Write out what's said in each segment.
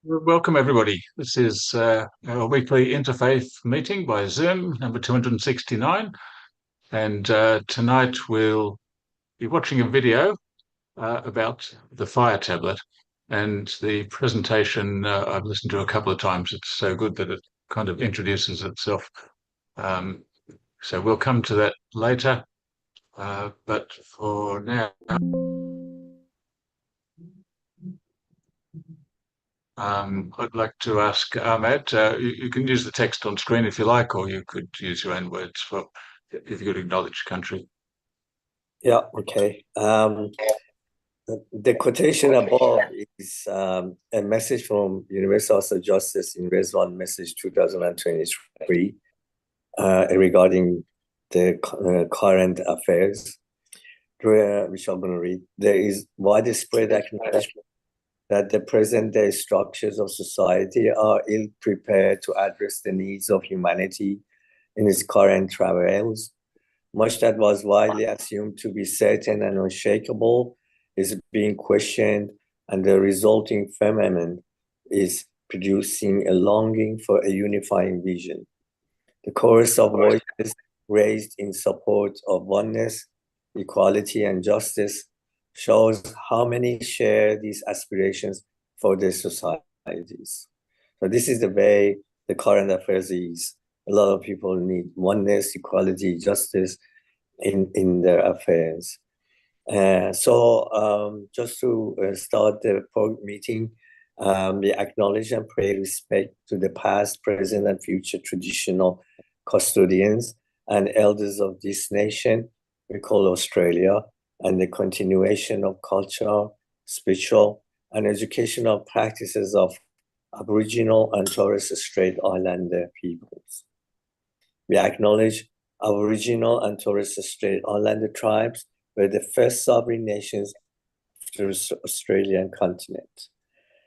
Welcome, everybody. This is our weekly Interfaith meeting by Zoom, number 269. And tonight we'll be watching a video about the fire tablet. And the presentation I've listened to a couple of times. It's so good that it kind of introduces itself. Um, so we'll come to that later. But for now, I'd like to ask Ahmed, you can use the text on screen if you like, or you could use your own words for if you could acknowledge country. Yeah, okay. The quotation above is a message from Universal House of Justice in Resolution Message 2023 regarding the current affairs, which I'm going to read. There is widespread acknowledgement that the present-day structures of society are ill-prepared to address the needs of humanity in its current travails. Much that was widely assumed to be certain and unshakable is being questioned, and the resulting phenomenon is producing a longing for a unifying vision. The chorus of voices raised in support of oneness, equality, and justice shows how many share these aspirations for their societies. So this is the way the current affairs is. A lot of people need oneness, equality, justice in their affairs. Just to start the meeting, we acknowledge and pay respect to the past, present, and future traditional custodians and elders of this nation we call Australia, and the continuation of cultural, spiritual, and educational practices of Aboriginal and Torres Strait Islander peoples. We acknowledge Aboriginal and Torres Strait Islander tribes were the first sovereign nations of the Australian continent.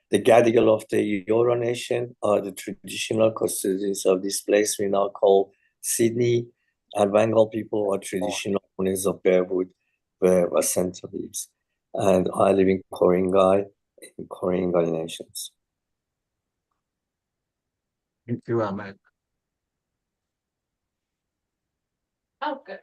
The Gadigal of the Eora Nation are the traditional custodians of this place we now call Sydney, and Wangal people are traditional owners of Bearwood, where Wasenta lives. And I live in Koringai Nations. Thank you, Ahmed. Oh, good.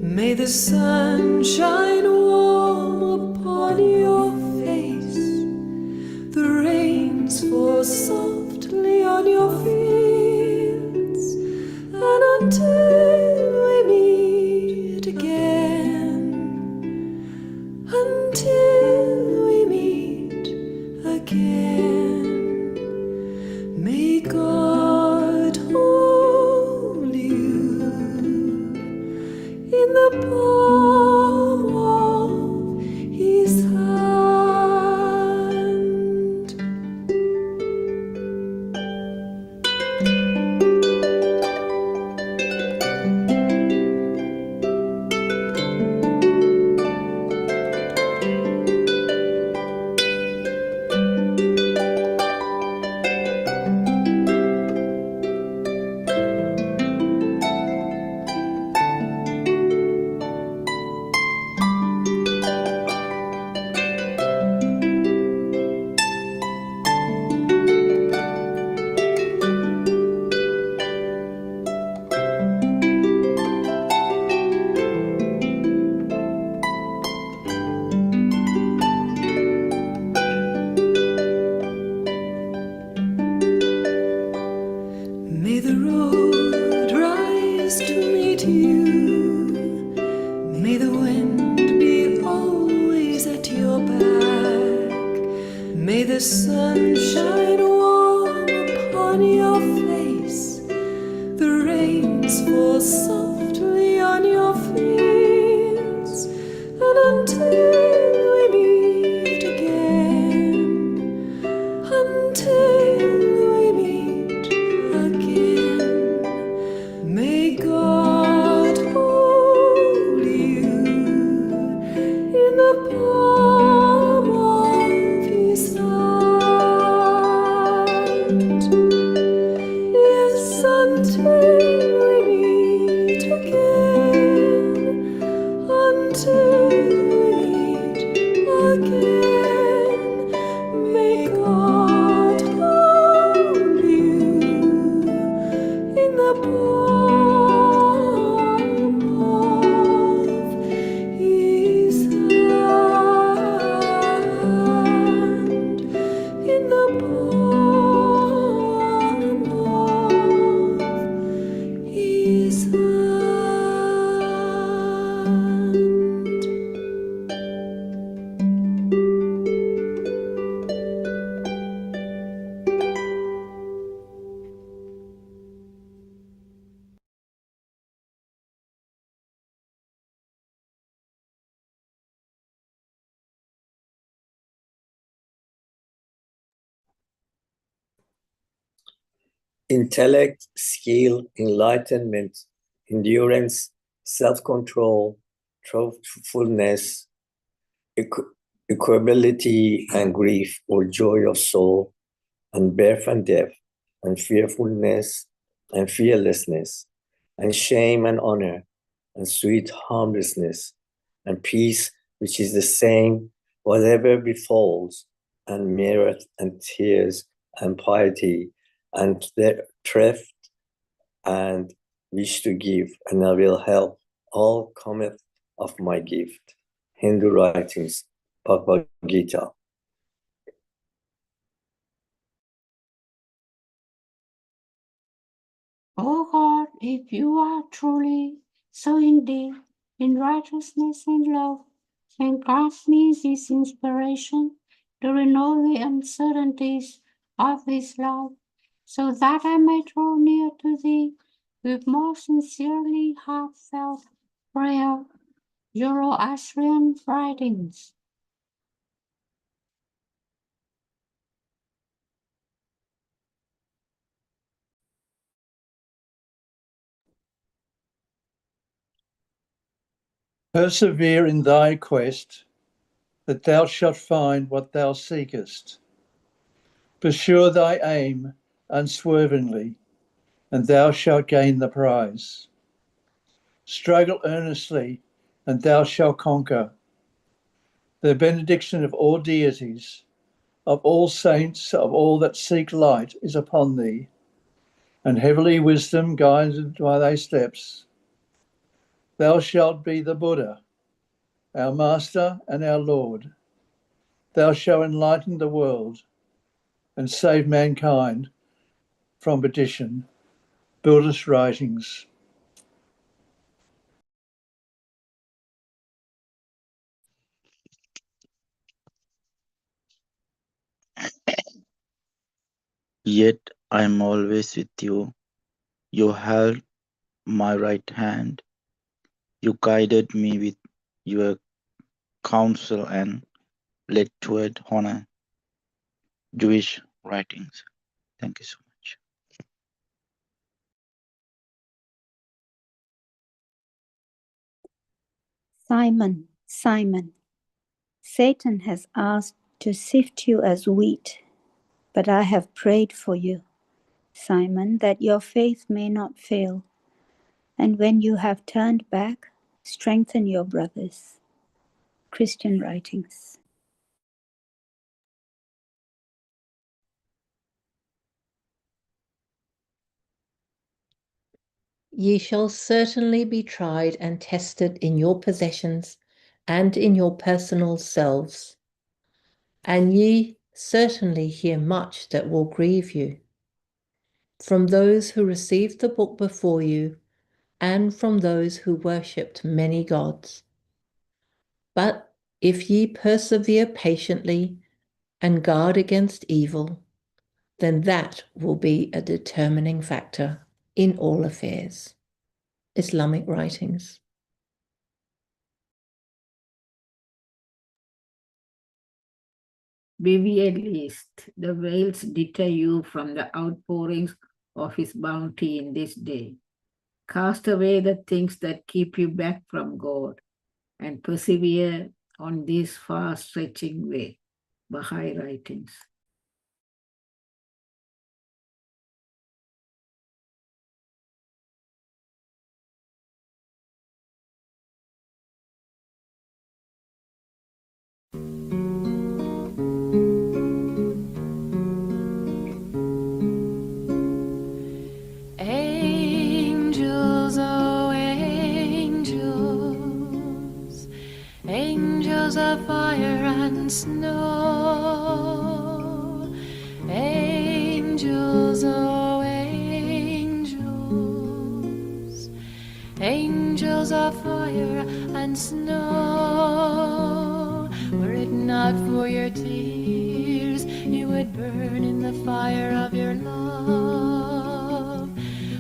May the sun shine warm upon your face, the rains fall softly on your fields, and until we meet again, until we meet again, may God hold you in the palm of his hand. the sun shine warm upon your face, the rains fall softly on your fields, and until we meet again, until we meet again, may God hold you in the palm of His hand. Yes, until we meet again, until we meet again, may God hold you in the palm of His hand, in the palm of His hand. Intellect, skill, enlightenment, endurance, self-control, truthfulness, equability and grief or joy of soul, and birth and death, and fearfulness and fearlessness, and shame and honor, and sweet harmlessness, and peace, which is the same, whatever befalls, and merit and tears, and piety, and the thrift, and wish to give, and I will help. All cometh of my gift. Hindu writings, Bhagavad Gita. O God, if you are truly so indeed in righteousness and love, then grant me this inspiration to renew the uncertainties of this love, so that I may draw near to thee with more sincerely heartfelt prayer. Zoroastrian writings. Persevere in thy quest, that thou shalt find what thou seekest. Pursue thy aim unswervingly, and thou shalt gain the prize. Struggle earnestly, and thou shalt conquer. The benediction of all deities, of all saints, of all that seek light is upon thee, and heavenly wisdom guided by thy steps. Thou shalt be the Buddha, our Master and our Lord. Thou shalt enlighten the world and save mankind from perdition. Buddhist writings. Yet I am always with you. You held my right hand. You guided me with your counsel and led toward honor. Jewish writings. Thank you so much. Simon, Simon, Satan has asked to sift you as wheat, but I have prayed for you, Simon, that your faith may not fail. And when you have turned back, strengthen your brothers. Christian writings. Ye shall certainly be tried and tested in your possessions and in your personal selves. And ye certainly hear much that will grieve you, from those who received the book before you, and from those who worshipped many gods. But if ye persevere patiently, and guard against evil, then that will be a determining factor in all affairs. Islamic writings. Be at least the veils deter you from the outpourings of his bounty in this day. Cast away the things that keep you back from God and persevere on this far-stretching way. Baha'i writings. Angels, oh angels, angels of fire and snow. Angels, oh angels, angels of fire and snow. Were it not for your tears, you would burn in the fire of your love.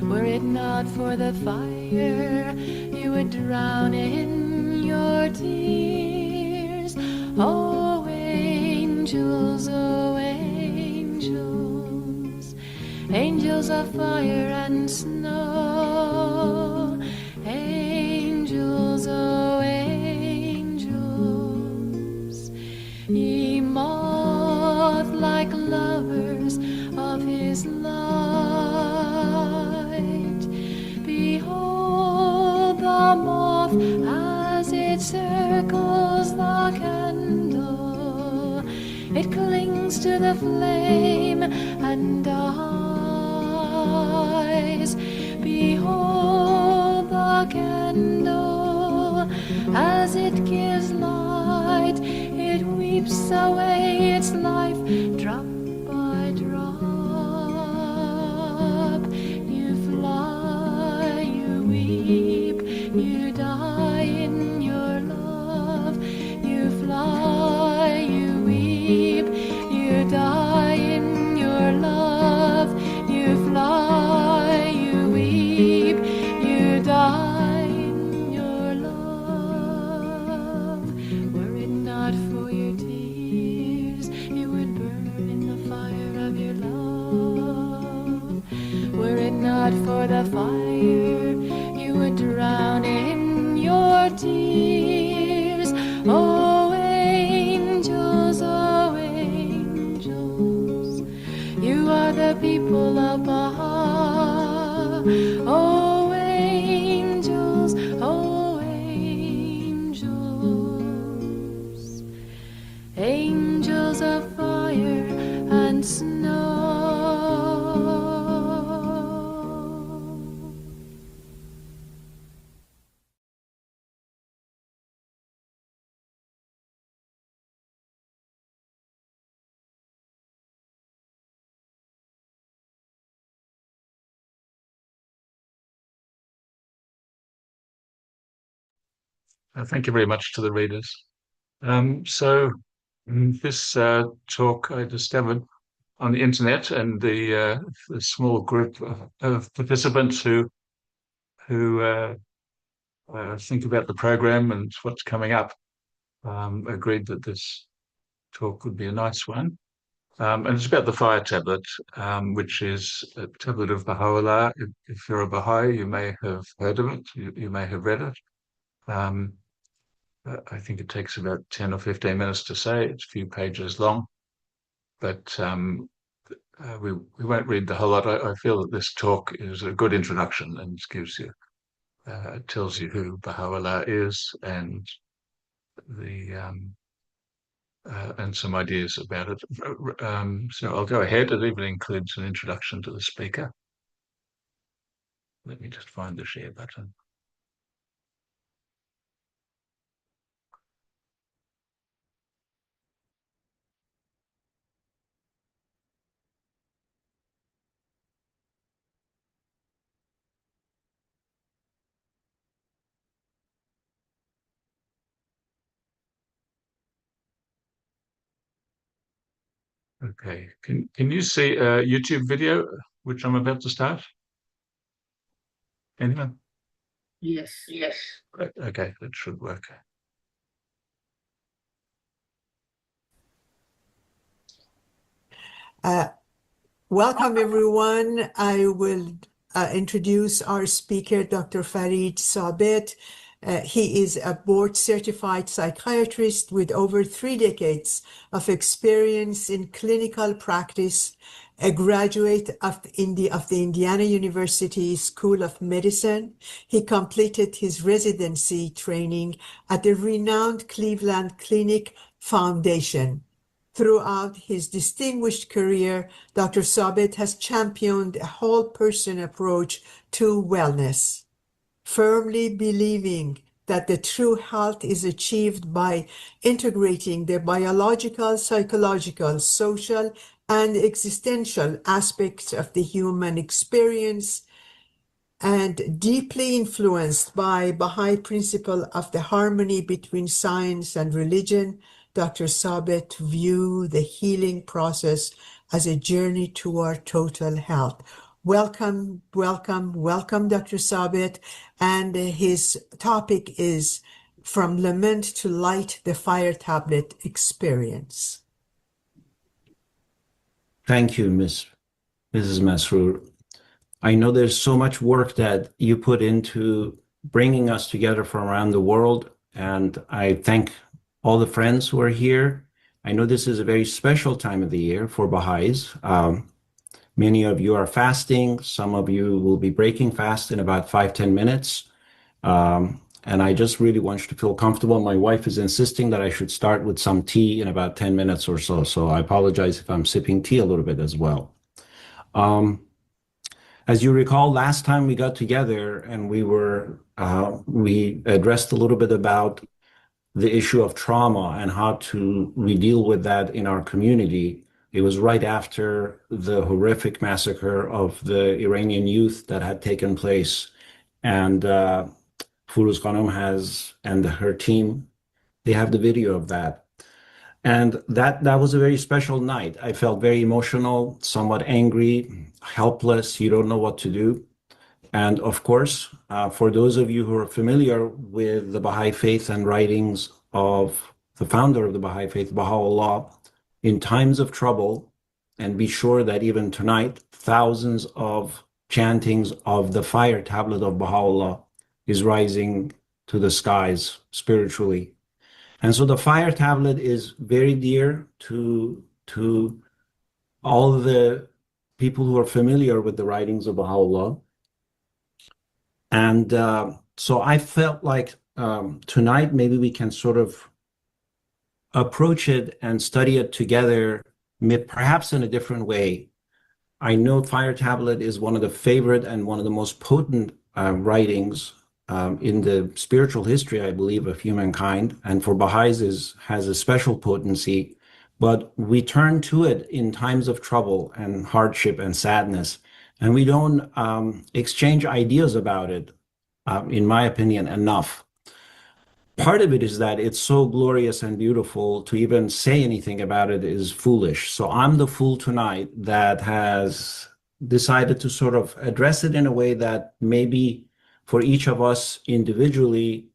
Were it not for the fire, you would drown in your tears. Oh angels, angels of fire and snow. Angels, oh angels, ye moth-like lovers of his light. Behold the moth as it circles the candle. It clings to the flame and dies. Behold the candle as it gives light. It weeps away its life drop by drop. You fly, you weep, you die in your love. You fly, you weep, you die in your love. You fly, you weep, you die in your love. Were it not for your tears, you would burn in the fire of your love. Were it not for the fire, you would drown in your tears. Oh angels, you are the people of Baha. Oh angels, angels of fire and snow. Thank you very much to the readers. This talk I discovered on the internet, and the small group of participants who think about the program and what's coming up agreed that this talk would be a nice one. And it's about the fire tablet, which is a tablet of Baha'u'llah. If you're a Baha'i, you may have heard of it, you may have read it. I think it takes about 10 or 15 minutes to say. It's a few pages long, but we won't read the whole lot. I feel that this talk is a good introduction and gives you, tells you who Baha'u'llah is and and some ideas about it. So I'll go ahead. It even includes an introduction to the speaker. Let me just find the share button. Okay. Can you see a YouTube video which I'm about to start? Anyone? Yes. Great. Okay, that should work. Welcome, everyone. I will introduce our speaker, Dr. Farid Sabit. He is a board-certified psychiatrist with over 3 decades of experience in clinical practice, a graduate of the Indiana University School of Medicine. He completed his residency training at the renowned Cleveland Clinic Foundation. Throughout his distinguished career, Dr. Sabit has championed a whole person approach to wellness, firmly believing that the true health is achieved by integrating the biological, psychological, social, and existential aspects of the human experience, and deeply influenced by Baha'i principle of the harmony between science and religion. Dr. Sabit views the healing process as a journey toward total health. Welcome, Dr. Sabit. And his topic is From Lament to Light, the Fire Tablet Experience. Thank you, Mrs. Masroor. I know there's so much work that you put into bringing us together from around the world, and I thank all the friends who are here. I know this is a very special time of the year for Baha'is. Many of you are fasting. Some of you will be breaking fast in about 5-10 minutes. And I just really want you to feel comfortable. My wife is insisting that I should start with some tea in about 10 minutes or so. So I apologize if I'm sipping tea a little bit as well. As you recall, last time we got together and we addressed a little bit about the issue of trauma and how we deal with that in our community. It was right after the horrific massacre of the Iranian youth that had taken place. And Furuz Khanum and her team, they have the video of that. And that was a very special night. I felt very emotional, somewhat angry, helpless. You don't know what to do. And of course, for those of you who are familiar with the Baha'i faith and writings of the founder of the Baha'i faith, Baha'u'llah, in times of trouble, and be sure that even tonight, thousands of chantings of the fire tablet of Baha'u'llah is rising to the skies spiritually. And so the fire tablet is very dear to all the people who are familiar with the writings of Baha'u'llah. And so I felt like tonight maybe we can sort of approach it and study it together, perhaps in a different way. I know Fire Tablet is one of the favorite and one of the most potent writings in the spiritual history, I believe, of humankind, and for Baha'is has a special potency. But we turn to it in times of trouble and hardship and sadness, and we don't exchange ideas about it, in my opinion, enough. Part of it is that it's so glorious and beautiful to even say anything about it is foolish. So I'm the fool tonight that has decided to sort of address it in a way that maybe for each of us individually,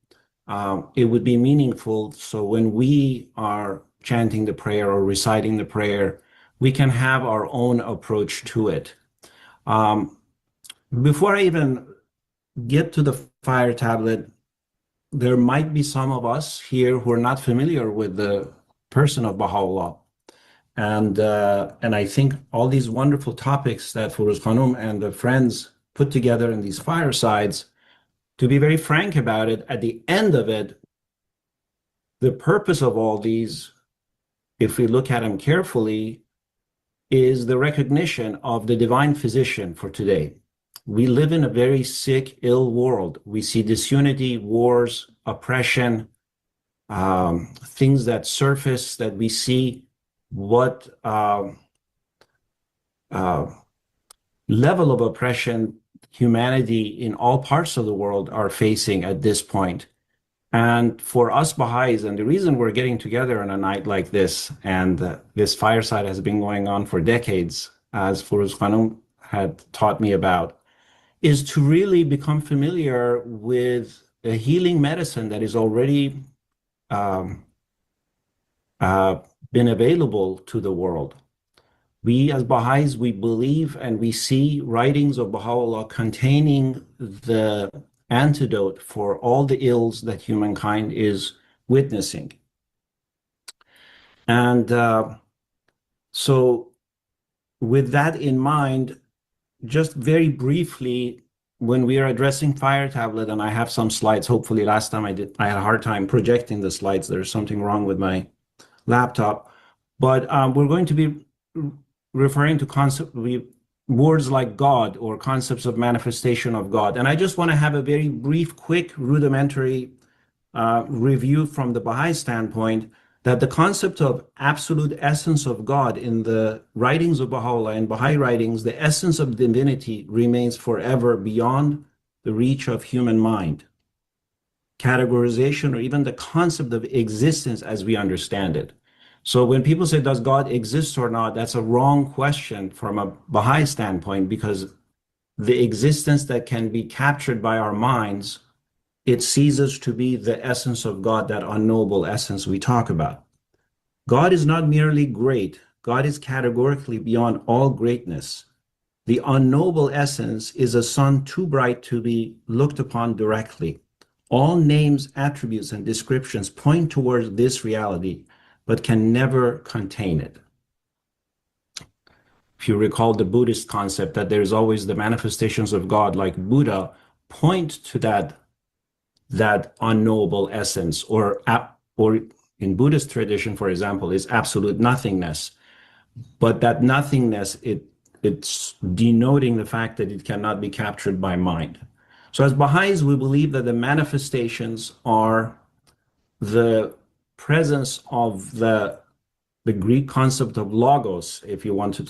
it would be meaningful. So when we are chanting the prayer or reciting the prayer, we can have our own approach to it. Before I even get to the fire tablet, there might be some of us here who are not familiar with the person of Baha'u'llah. And I think all these wonderful topics that Furuz Khanum and the friends put together in these firesides, to be very frank about it, at the end of it, the purpose of all these, if we look at them carefully, is the recognition of the divine physician for today. We live in a very sick, ill world. We see disunity, wars, oppression, things that surface, that we see what level of oppression humanity in all parts of the world are facing at this point. And for us Baha'is, and the reason we're getting together on a night like this, and this fireside has been going on for decades, as Furuz Khanum had taught me about, is to really become familiar with a healing medicine that is already been available to the world. We as Baha'is, we believe and we see writings of Baha'u'llah containing the antidote for all the ills that humankind is witnessing. And so with that in mind, just very briefly, when we are addressing Fire Tablet, and I have some slides, hopefully last time I had a hard time projecting the slides. There's something wrong with my laptop, but we're going to be referring to words like God or concepts of manifestation of God. And I just want to have a very brief, quick, rudimentary review from the Baha'i standpoint, that the concept of absolute essence of God in the writings of Baha'u'llah and Baha'i writings, the essence of divinity remains forever beyond the reach of human mind, categorization, or even the concept of existence as we understand it. So when people say, does God exist or not, that's a wrong question from a Baha'i standpoint, because the existence that can be captured by our minds, it ceases to be the essence of God, that unknowable essence we talk about. God is not merely great. God is categorically beyond all greatness. The unknowable essence is a sun too bright to be looked upon directly. All names, attributes, and descriptions point towards this reality, but can never contain it. If you recall the Buddhist concept that there's always the manifestations of God, like Buddha, point to that unknowable essence, or in Buddhist tradition, for example, is absolute nothingness. But that nothingness, it's denoting the fact that it cannot be captured by mind. So as Baha'is, we believe that the manifestations are the presence of the Greek concept of logos, if you want to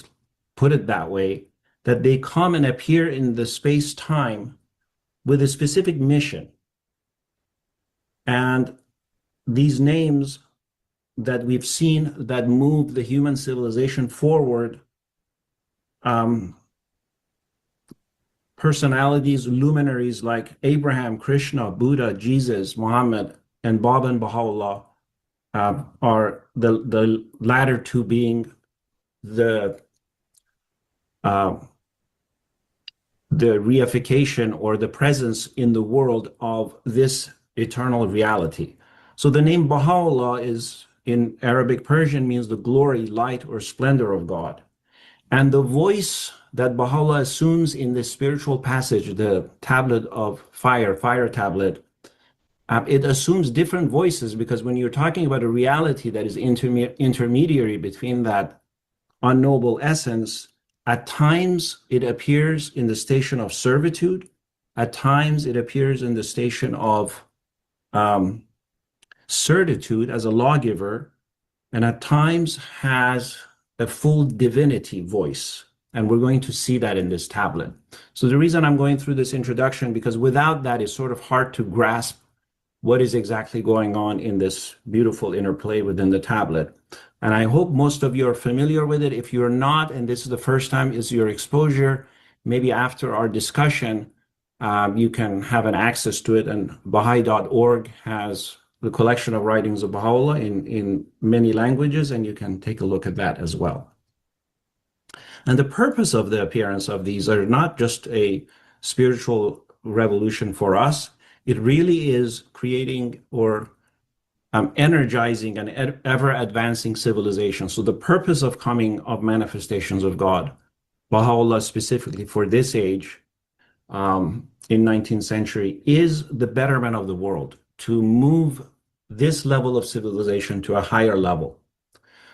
put it that way, that they come and appear in the space-time with a specific mission. And these names that we've seen that move the human civilization forward, personalities, luminaries like Abraham, Krishna, Buddha, Jesus, Muhammad, and Baba and Baha'u'llah, are the latter two being the reification or the presence in the world of this eternal reality. So the name Baha'u'llah is, in Arabic Persian, means the glory, light, or splendor of God. And the voice that Baha'u'llah assumes in this spiritual passage, the tablet of fire tablet, it assumes different voices, because when you're talking about a reality that is intermediary between that unknowable essence, at times it appears in the station of servitude, at times it appears in the station of certitude as a lawgiver, and at times has a full divinity voice. And we're going to see that in this tablet. So the reason I'm going through this introduction, because without that, it's sort of hard to grasp what is exactly going on in this beautiful interplay within the tablet. And I hope most of you are familiar with it. If you're not, and this is the first time is your exposure, maybe after our discussion, you can have an access to it. And Baha'i.org has the collection of writings of Baha'u'llah in many languages, and you can take a look at that as well. And the purpose of the appearance of these are not just a spiritual revolution for us. It really is creating or energizing an ever-advancing civilization. So the purpose of coming of manifestations of God, Baha'u'llah specifically for this age, in 19th century, is the betterment of the world, to move this level of civilization to a higher level.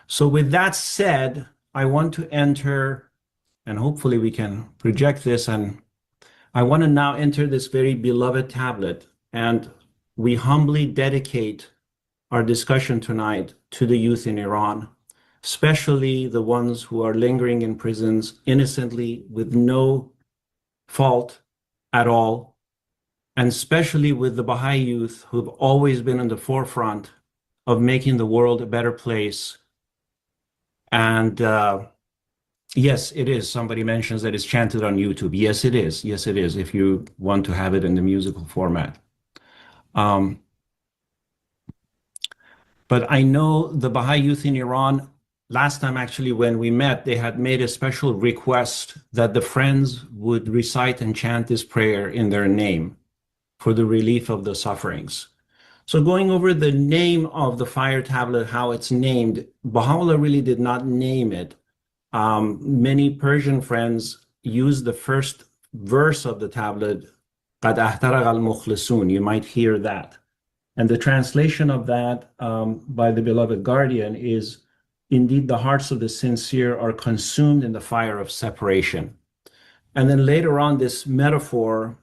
So with that said, I want to enter, and hopefully we can project this, and I want to now enter this very beloved tablet, and we humbly dedicate our discussion tonight to the youth in Iran, especially the ones who are lingering in prisons innocently with no fault at all, and especially with the Baha'i youth who've always been in the forefront of making the world a better place. And yes, it is. Somebody mentions that it's chanted on YouTube. Yes, it is. Yes, it is, if you want to have it in the musical format. But I know the Baha'i youth in Iran, last time actually when we met, they had made a special request that the friends would recite and chant this prayer in their name for the relief of the sufferings. So going over the name of the fire tablet, how it's named, Baha'u'llah really did not name it. Many Persian friends use the first verse of the tablet, قَدْ أَحْتَرَقَ الْمُخْلِصُونَ. You might hear that. And the translation of that by the beloved guardian is, indeed, the hearts of the sincere are consumed in the fire of separation. And then later on, this metaphor,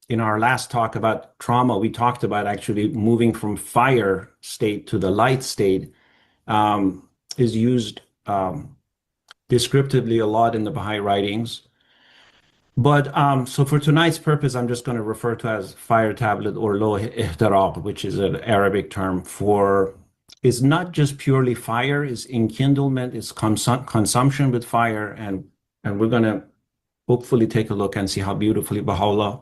in our last talk about trauma, we talked about actually moving from fire state to the light state, is used descriptively a lot in the Baha'i writings. But so for tonight's purpose, I'm just going to refer to as fire tablet or lo ihtiraq, which is an Arabic term for, it's not just purely fire, it's enkindlement, it's consumption with fire. And we're going to hopefully take a look and see how beautifully Baha'u'llah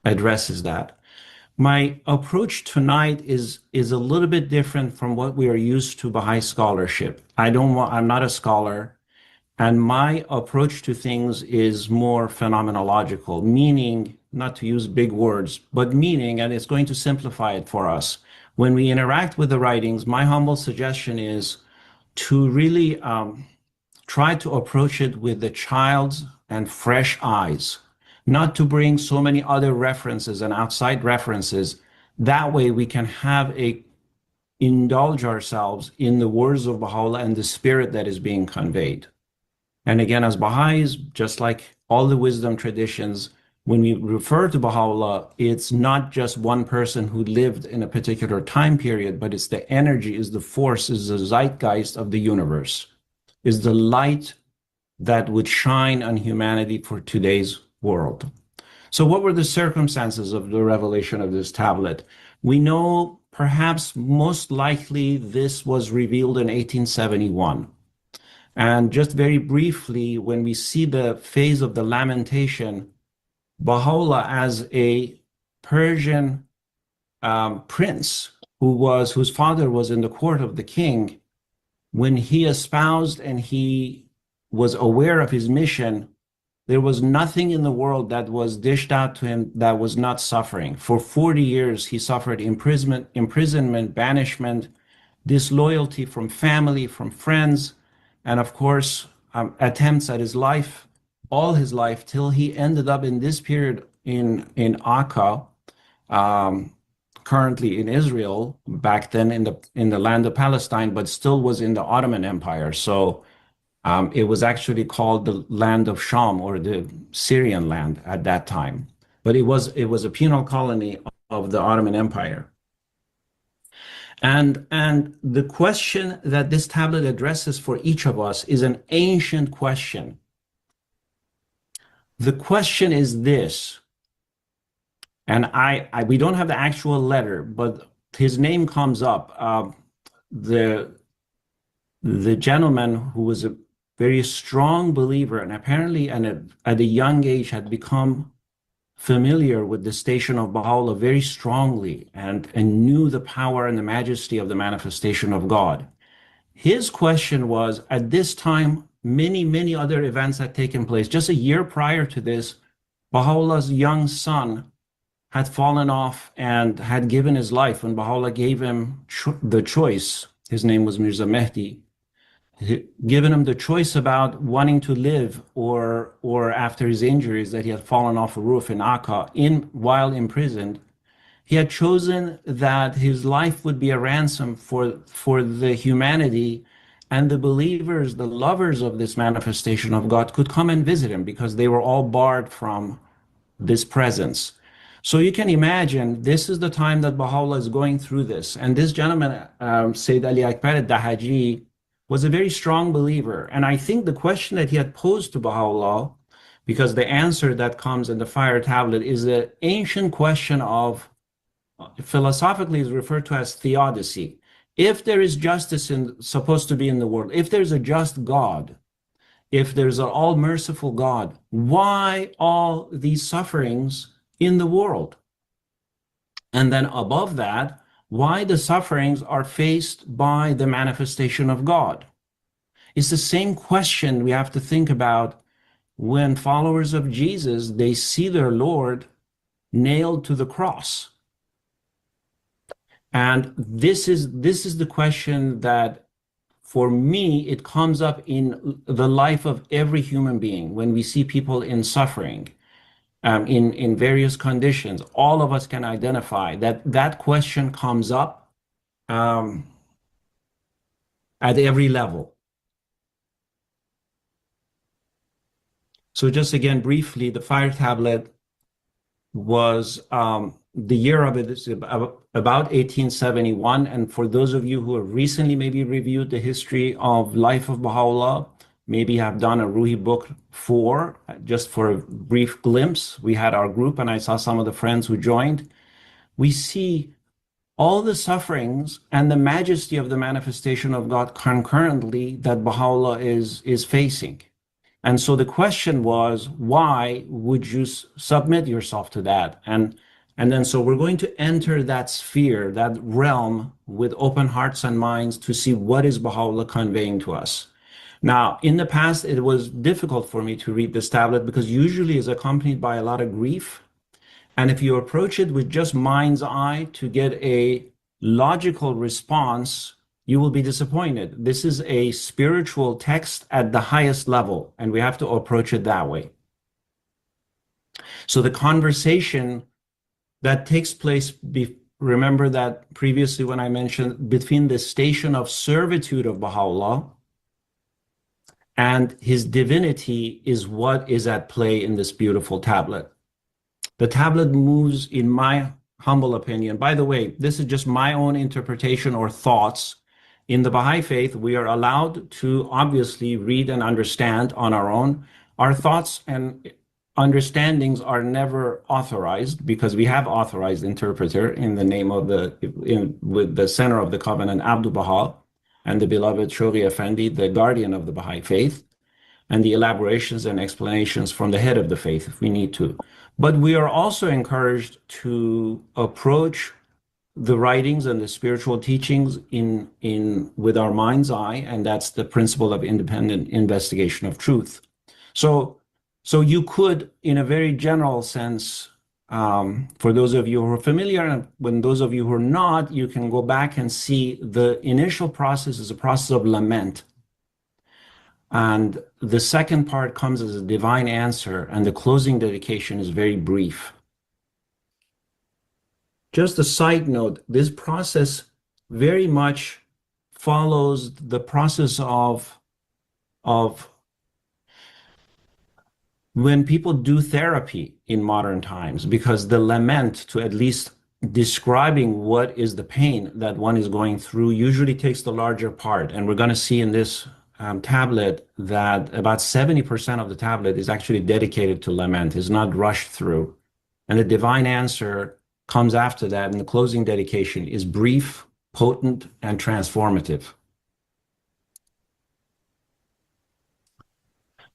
addresses that. My approach tonight is a little bit different from what we are used to Baha'i scholarship. I'm not a scholar. And my approach to things is more phenomenological, meaning, not to use big words, but meaning, and it's going to simplify it for us. When we interact with the writings, my humble suggestion is to really try to approach it with the child's and fresh eyes, not to bring so many other references and outside references. That way we can indulge ourselves in the words of Baha'u'llah and the spirit that is being conveyed. And again, as Baha'is, just like all the wisdom traditions, when we refer to Baha'u'llah, it's not just one person who lived in a particular time period, but it's the energy, is the force, is the zeitgeist of the universe, is the light that would shine on humanity for today's world. So what were the circumstances of the revelation of this tablet? We know perhaps most likely this was revealed in 1871. And just very briefly, when we see the phase of the lamentation, Baha'u'llah as a Persian prince whose father was in the court of the king, when he espoused and he was aware of his mission, there was nothing in the world that was dished out to him that was not suffering. For 40 years, he suffered imprisonment, banishment, disloyalty from family, from friends, and of course, attempts at his life, all his life, till he ended up in this period in Akka, currently in Israel, back then in the land of Palestine, but still was in the Ottoman Empire. So it was actually called the land of Sham, or the Syrian land at that time. But it was a penal colony of the Ottoman Empire. And the question that this tablet addresses for each of us is an ancient question. The question is this, and we don't have the actual letter, but his name comes up. The gentleman who was a very strong believer, and apparently at a young age had become familiar with the station of Baha'u'llah very strongly, and knew the power and the majesty of the manifestation of God. His question was, at this time, many other events had taken place. Just a year prior to this, Baha'u'llah's young son had fallen off and had given his life when Baha'u'llah gave him the choice. His name was Mirza Mehdi. Given him the choice about wanting to live or after his injuries that he had fallen off a roof in Akka while imprisoned, he had chosen that his life would be a ransom for the humanity, and the believers, the lovers of this manifestation of God, could come and visit him because they were all barred from this presence. So you can imagine this is the time that Baha'u'llah is going through this. And this gentleman, Sayyid Ali Akbar al-Dahaji, was a very strong believer. And I think the question that he had posed to Baha'u'llah because the answer that comes in the fire tablet is the ancient question of, philosophically is referred to as theodicy. If there is justice supposed to be in the world, if there's a just God, if there's an all-merciful God, why all these sufferings in the world? And then above that, why the sufferings are faced by the manifestation of God? It's the same question we have to think about when followers of Jesus, they see their Lord nailed to the cross. And this is the question that, for me, it comes up in the life of every human being. When we see people in suffering, in various conditions, all of us can identify that question comes up at every level. So just again, briefly, the fire tablet was, the year of it is about 1871. And for those of you who have recently maybe reviewed the history of life of Baha'u'llah, maybe have done a Ruhi book 4, just for a brief glimpse. We had our group and I saw some of the friends who joined. We see all the sufferings and the majesty of the manifestation of God concurrently that Baha'u'llah is facing. And so the question was, why would you submit yourself to that? And then so we're going to enter that sphere, that realm, with open hearts and minds to see what is Baha'u'llah conveying to us. Now, in the past, it was difficult for me to read this tablet because usually it's accompanied by a lot of grief. And if you approach it with just mind's eye to get a logical response, you will be disappointed. This is a spiritual text at the highest level, and we have to approach it that way. So the conversation that takes place, remember that previously when I mentioned between the station of servitude of Baha'u'llah and his divinity, is what is at play in this beautiful tablet. The tablet moves, in my humble opinion, by the way, this is just my own interpretation or thoughts. In the Baha'i faith, we are allowed to obviously read and understand on our own. Our thoughts and understandings are never authorized, because we have authorized interpreter in the name of with the center of the covenant, Abdul Baha, and the beloved Shoghi Effendi, the guardian of the Baha'i faith, and the elaborations and explanations from the head of the faith if we need to. But we are also encouraged to approach the writings and the spiritual teachings with our mind's eye, and that's the principle of independent investigation of truth. So you could, in a very general sense, for those of you who are familiar, and when those of you who are not, you can go back and see the initial process is a process of lament. And the second part comes as a divine answer, and the closing dedication is very brief. Just a side note, this process very much follows the process of when people do therapy in modern times, because the lament, to at least describing what is the pain that one is going through, usually takes the larger part. And we're going to see in this tablet that about 70% of the tablet is actually dedicated to lament, is not rushed through. And the divine answer comes after that, and the closing dedication is brief, potent, and transformative.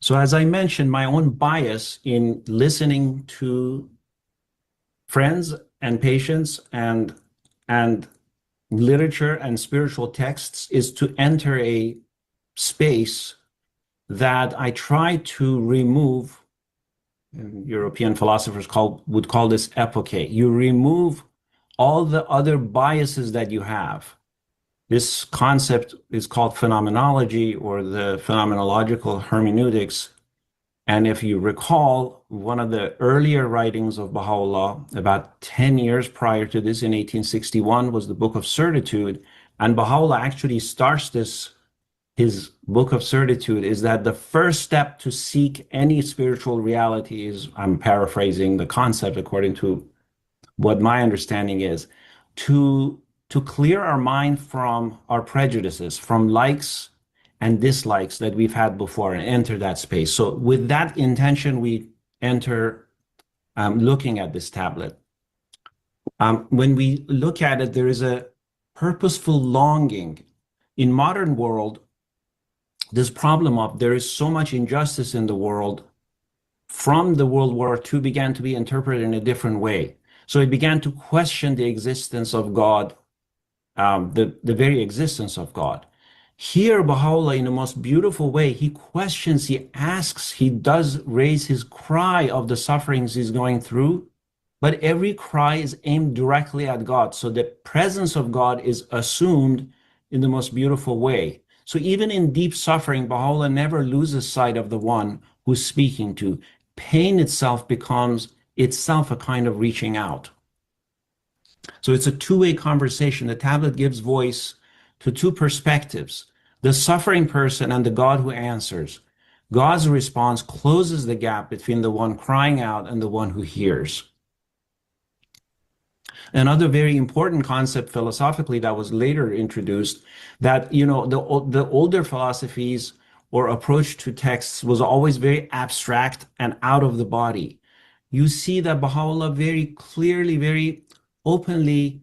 So as I mentioned, my own bias in listening to friends and patients and literature and spiritual texts is to enter a space that I try to remove. European philosophers would call this epoche. You remove all the other biases that you have. This concept is called phenomenology, or the phenomenological hermeneutics. And if you recall, one of the earlier writings of Baha'u'llah, about 10 years prior to this, in 1861, was the Book of Certitude. And Baha'u'llah actually starts his Book of Certitude is that the first step to seek any spiritual reality is, I'm paraphrasing the concept according to what my understanding is, to clear our mind from our prejudices, from likes and dislikes that we've had before and enter that space. So with that intention, we enter looking at this tablet. When we look at it, there is a purposeful longing. In modern world, this problem of there is so much injustice in the world from the World War II began to be interpreted in a different way. So it began to question the existence of God, the very existence of God. Here, Baha'u'llah, in the most beautiful way, he questions, he asks, he does raise his cry of the sufferings he's going through, but every cry is aimed directly at God. So the presence of God is assumed in the most beautiful way. So even in deep suffering, Baha'u'llah never loses sight of the one who's speaking to. Pain itself becomes itself a kind of reaching out. So it's a two-way conversation. The tablet gives voice to two perspectives, the suffering person and the God who answers. God's response closes the gap between the one crying out and the one who hears. Another very important concept philosophically that was later introduced, that, you know, the older philosophies or approach to texts was always very abstract and out of the body. You see that Baha'u'llah very clearly, very openly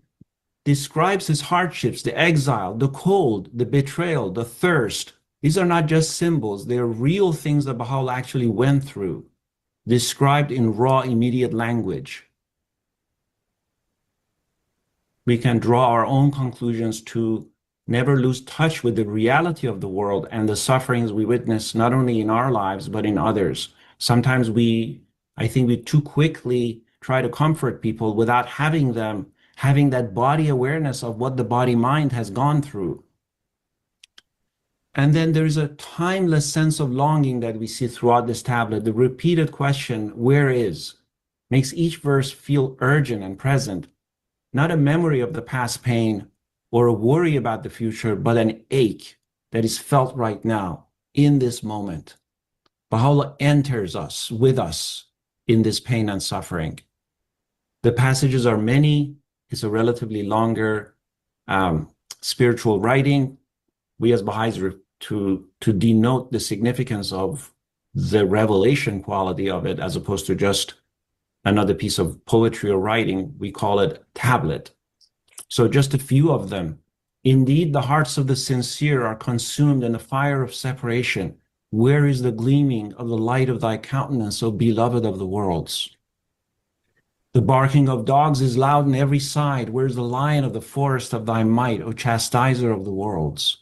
describes his hardships, the exile, the cold, the betrayal, the thirst. These are not just symbols. They're real things that Baha'u'llah actually went through, described in raw, immediate language. We can draw our own conclusions to never lose touch with the reality of the world and the sufferings we witness, not only in our lives, but in others. Sometimes I think we too quickly try to comfort people without having that body awareness of what the body-mind has gone through. And then there's a timeless sense of longing that we see throughout this tablet. The repeated question, where is, makes each verse feel urgent and present. Not a memory of the past pain or a worry about the future, but an ache that is felt right now, in this moment. Baha'u'llah enters us, with us, in this pain and suffering. The passages are many. It's a relatively longer spiritual writing. We as Baha'is, to denote the significance of the revelation quality of it, as opposed to just another piece of poetry or writing, we call it tablet. So just a few of them. Indeed, the hearts of the sincere are consumed in the fire of separation. Where is the gleaming of the light of thy countenance, O beloved of the worlds? The barking of dogs is loud on every side. Where is the lion of the forest of thy might, O chastiser of the worlds?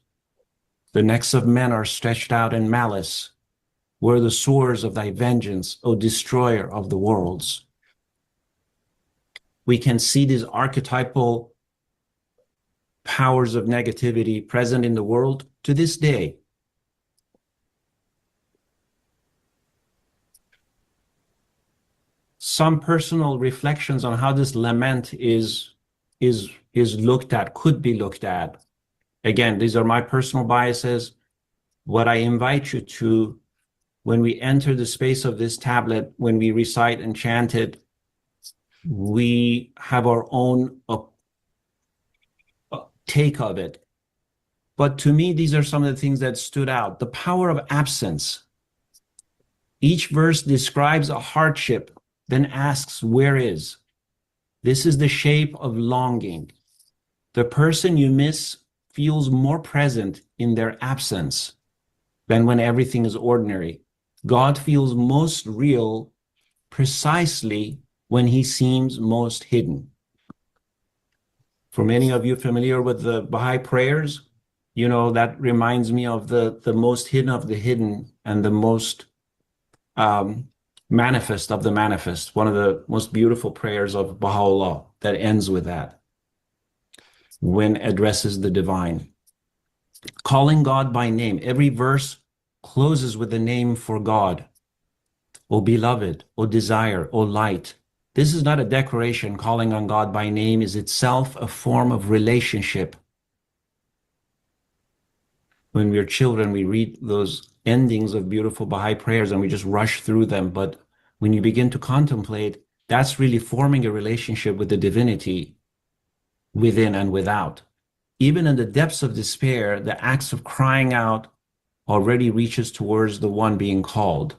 The necks of men are stretched out in malice. Where are the swords of thy vengeance, O destroyer of the worlds? We can see these archetypal powers of negativity present in the world to this day. Some personal reflections on how this lament is looked at, could be looked at. Again, these are my personal biases. What I invite you to, when we enter the space of this tablet, when we recite and chant it, we have our own take of it. But to me, these are some of the things that stood out. The power of absence. Each verse describes a hardship, then asks, where is? This is the shape of longing. The person you miss feels more present in their absence than when everything is ordinary. God feels most real precisely when he seems most hidden. For many of you familiar with the Baha'i prayers, you know, that reminds me of the most hidden of the hidden and the most manifest of the manifest, one of the most beautiful prayers of Baha'u'llah that ends with that, when addresses the divine. Calling God by name. Every verse closes with the name for God. O beloved, O desire, O light. This is not a declaration. Calling on God by name is itself a form of relationship. When we're children, we read those endings of beautiful Baha'i prayers and we just rush through them. But when you begin to contemplate, that's really forming a relationship with the divinity within and without. Even in the depths of despair, the acts of crying out already reaches towards the one being called.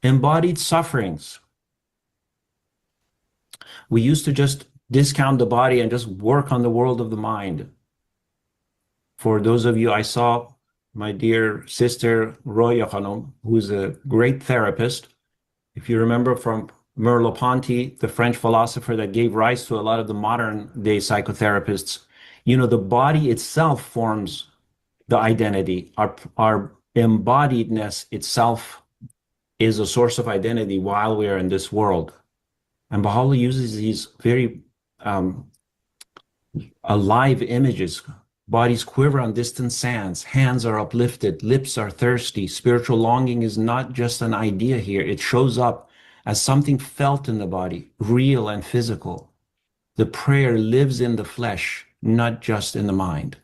Embodied sufferings. We used to just discount the body and just work on the world of the mind. For those of you, I saw my dear sister Roya Khanum, who's a great therapist. If you remember from Merleau-Ponty, the French philosopher that gave rise to a lot of the modern day psychotherapists, you know, the body itself forms the identity. Our embodiedness itself is a source of identity while we are in this world. And Baha'u'llah uses these very alive images. Bodies quiver on distant sands, hands are uplifted, lips are thirsty. Spiritual longing is not just an idea here. It shows up as something felt in the body, real and physical. The prayer lives in the flesh, not just in the mind.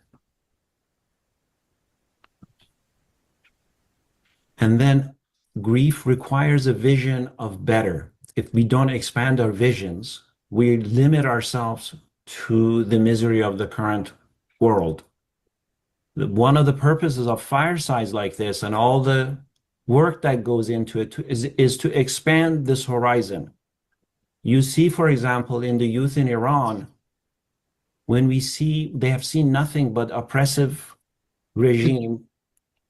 And then grief requires a vision of better. If we don't expand our visions, we limit ourselves to the misery of the current world. One of the purposes of firesides like this and all the work that goes into it is to expand this horizon. You see, for example, in the youth in Iran, when we see they have seen nothing but oppressive regime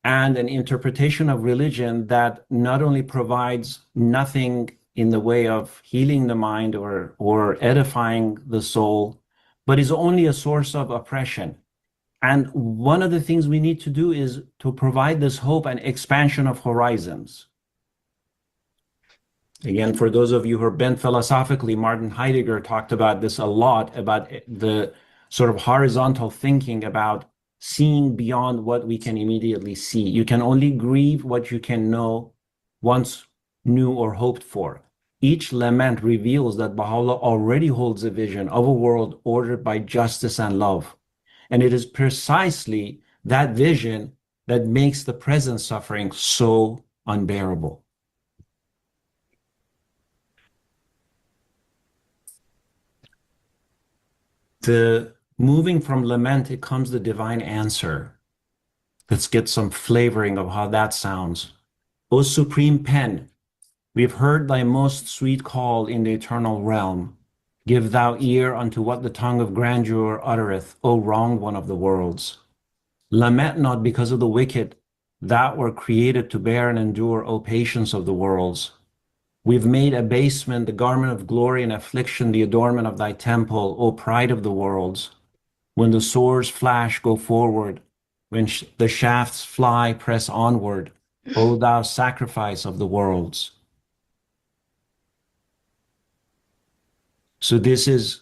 and an interpretation of religion that not only provides nothing in the way of healing the mind or edifying the soul, but is only a source of oppression. And one of the things we need to do is to provide this hope and expansion of horizons. Again, for those of you who are bent philosophically, Martin Heidegger talked about this a lot, about the sort of horizontal thinking about seeing beyond what we can immediately see. You can only grieve what you can know, once knew or hoped for. Each lament reveals that Baha'u'llah already holds a vision of a world ordered by justice and love. And it is precisely that vision that makes the present suffering so unbearable. The moving from lament, it comes the divine answer. Let's get some flavoring of how that sounds. O Supreme Pen, we have heard thy most sweet call in the eternal realm. Give thou ear unto what the tongue of grandeur uttereth, O wronged one of the worlds. Lament not because of the wicked, that were created to bear and endure, O patience of the worlds. We've made abasement the garment of glory and affliction the adornment of thy temple, O pride of the worlds. When the swords flash, go forward. When the shafts fly, press onward, O thou sacrifice of the worlds. So this is,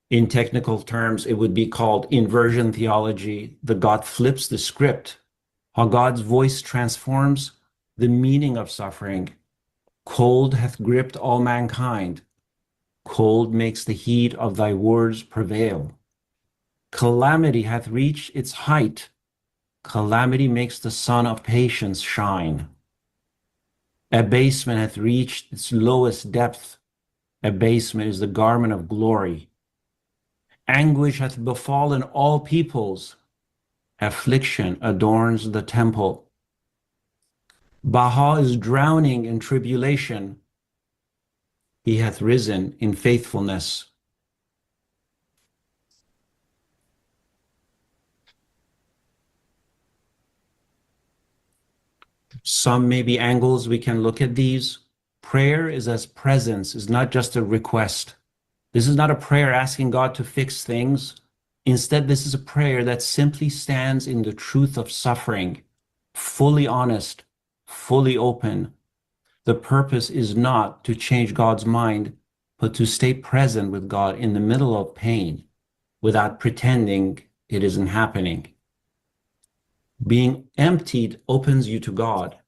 in technical terms, it would be called inversion theology. The God flips the script, how God's voice transforms the meaning of suffering. Cold hath gripped all mankind. Cold makes the heat of thy words prevail. Calamity hath reached its height. Calamity makes the sun of patience shine. Abasement hath reached its lowest depth. Abasement is the garment of glory. Anguish hath befallen all peoples. Affliction adorns the temple. Baha is drowning in tribulation. He hath risen in faithfulness. Some maybe angles we can look at these. Prayer is as presence, is not just a request. This is not a prayer asking God to fix things. Instead, this is a prayer that simply stands in the truth of suffering, fully honest, fully open. The purpose is not to change God's mind, but to stay present with God in the middle of pain without pretending it isn't happening. Being emptied opens you to God.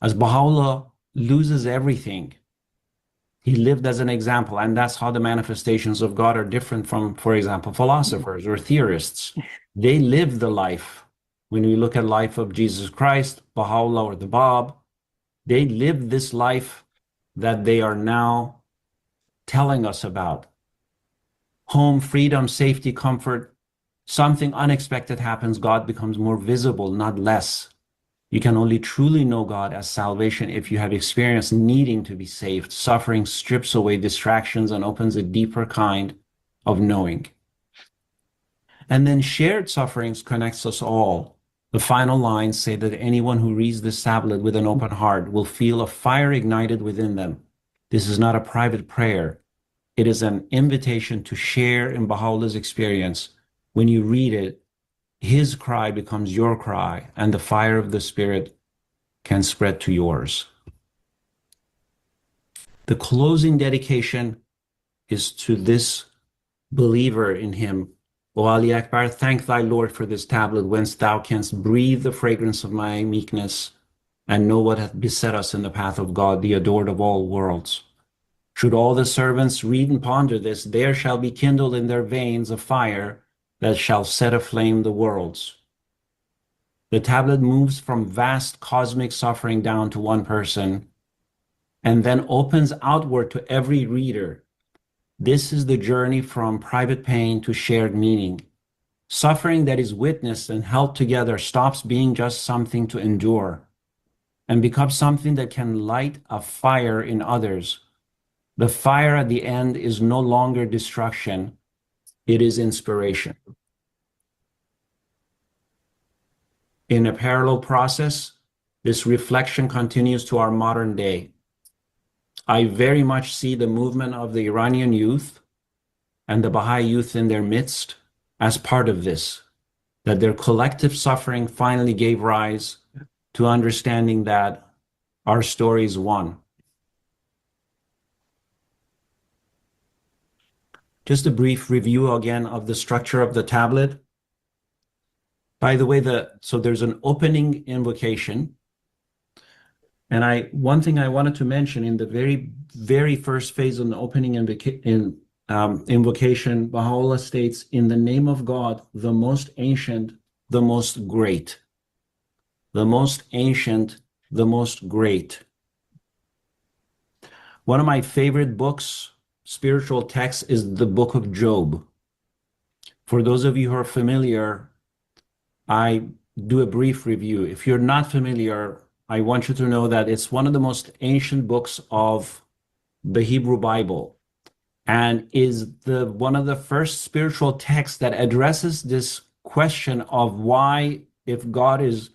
As Baha'u'llah loses everything, he lived as an example, and that's how the manifestations of God are different from, for example, philosophers or theorists. They live the life. When we look at life of Jesus Christ, Baha'u'llah or the Bab, they live this life that they are now telling us about. Home, freedom, safety, comfort, something unexpected happens, God becomes more visible, not less. You can only truly know God as salvation if you have experienced needing to be saved. Suffering strips away distractions and opens a deeper kind of knowing. And then shared sufferings connects us all. The final lines say that anyone who reads this tablet with an open heart will feel a fire ignited within them. This is not a private prayer. It is an invitation to share in Baha'u'llah's experience. When you read it, his cry becomes your cry, and the fire of the Spirit can spread to yours. The closing dedication is to this believer in him. O Ali Akbar, thank thy Lord for this tablet, whence thou canst breathe the fragrance of my meekness and know what hath beset us in the path of God, the adored of all worlds. Should all the servants read and ponder this, there shall be kindled in their veins a fire that shall set aflame the worlds. The tablet moves from vast cosmic suffering down to one person and then opens outward to every reader. This is the journey from private pain to shared meaning. Suffering that is witnessed and held together stops being just something to endure and becomes something that can light a fire in others. The fire at the end is no longer destruction, it is inspiration. In a parallel process, this reflection continues to our modern day. I very much see the movement of the Iranian youth and the Baha'i youth in their midst as part of this, that their collective suffering finally gave rise to understanding that our story is one. Just a brief review again of the structure of the tablet. By the way, so there's an opening invocation. And one thing I wanted to mention in the very first phase of the opening invocation, Baha'u'llah states, in the name of God, the most ancient, the most great. The most ancient, the most great. One of my favorite books, spiritual texts, is the book of Job. For those of you who are familiar, I do a brief review. If you're not familiar, I want you to know that it's one of the most ancient books of the Hebrew Bible and is one of the first spiritual texts that addresses this question of why, if God is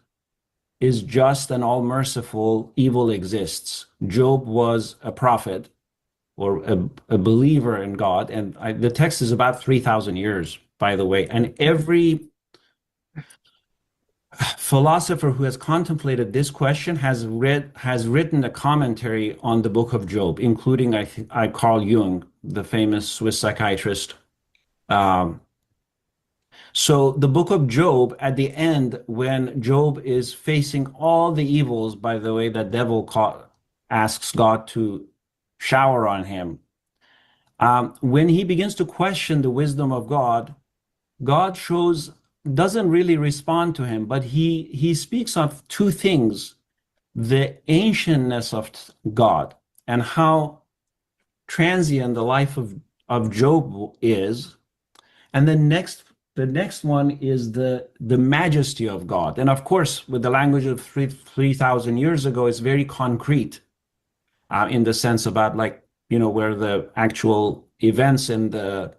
just and all-merciful, evil exists. Job was a prophet or a believer in God, and the text is about 3,000 years, by the way, and every philosopher who has contemplated this question has written a commentary on the book of Job, including Carl Jung, the famous Swiss psychiatrist. So the book of Job, at the end, when Job is facing all the evils, by the way, that devil asks God to shower on him, when he begins to question the wisdom of God, God doesn't really respond to him, but he speaks of two things: the ancientness of God and how transient the life of Job is, and the next one is the majesty of God. And of course, with the language of 3,000 years ago, it's very concrete in the sense about, like, where the actual events in the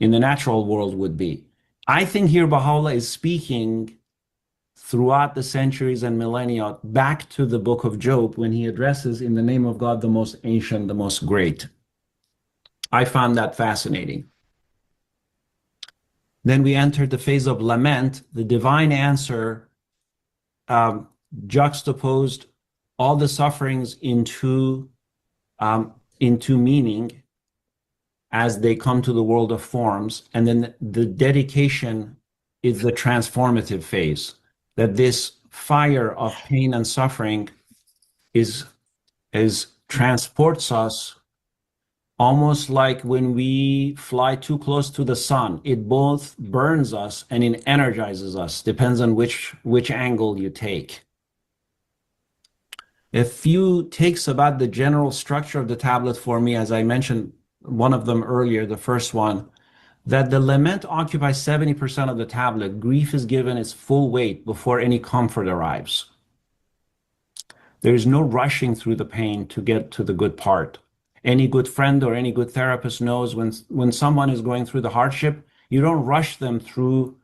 natural world would be. I think here Baha'u'llah is speaking throughout the centuries and millennia back to the book of Job when he addresses, in the name of God, the most ancient, the most great. I found that fascinating. Then we entered the phase of lament. The divine answer juxtaposed all the sufferings into meaning as they come to the world of forms. And then the dedication is the transformative phase, that this fire of pain and suffering transports us, almost like when we fly too close to the sun. It both burns us and it energizes us, depends on which angle you take. A few takes about the general structure of the tablet for me, as I mentioned one of them earlier, the first one. that the lament occupies 70% of the tablet. Grief is given its full weight before any comfort arrives. There is no rushing through the pain to get to the good part. Any good friend or any good therapist knows when someone is going through the hardship, you don't rush them through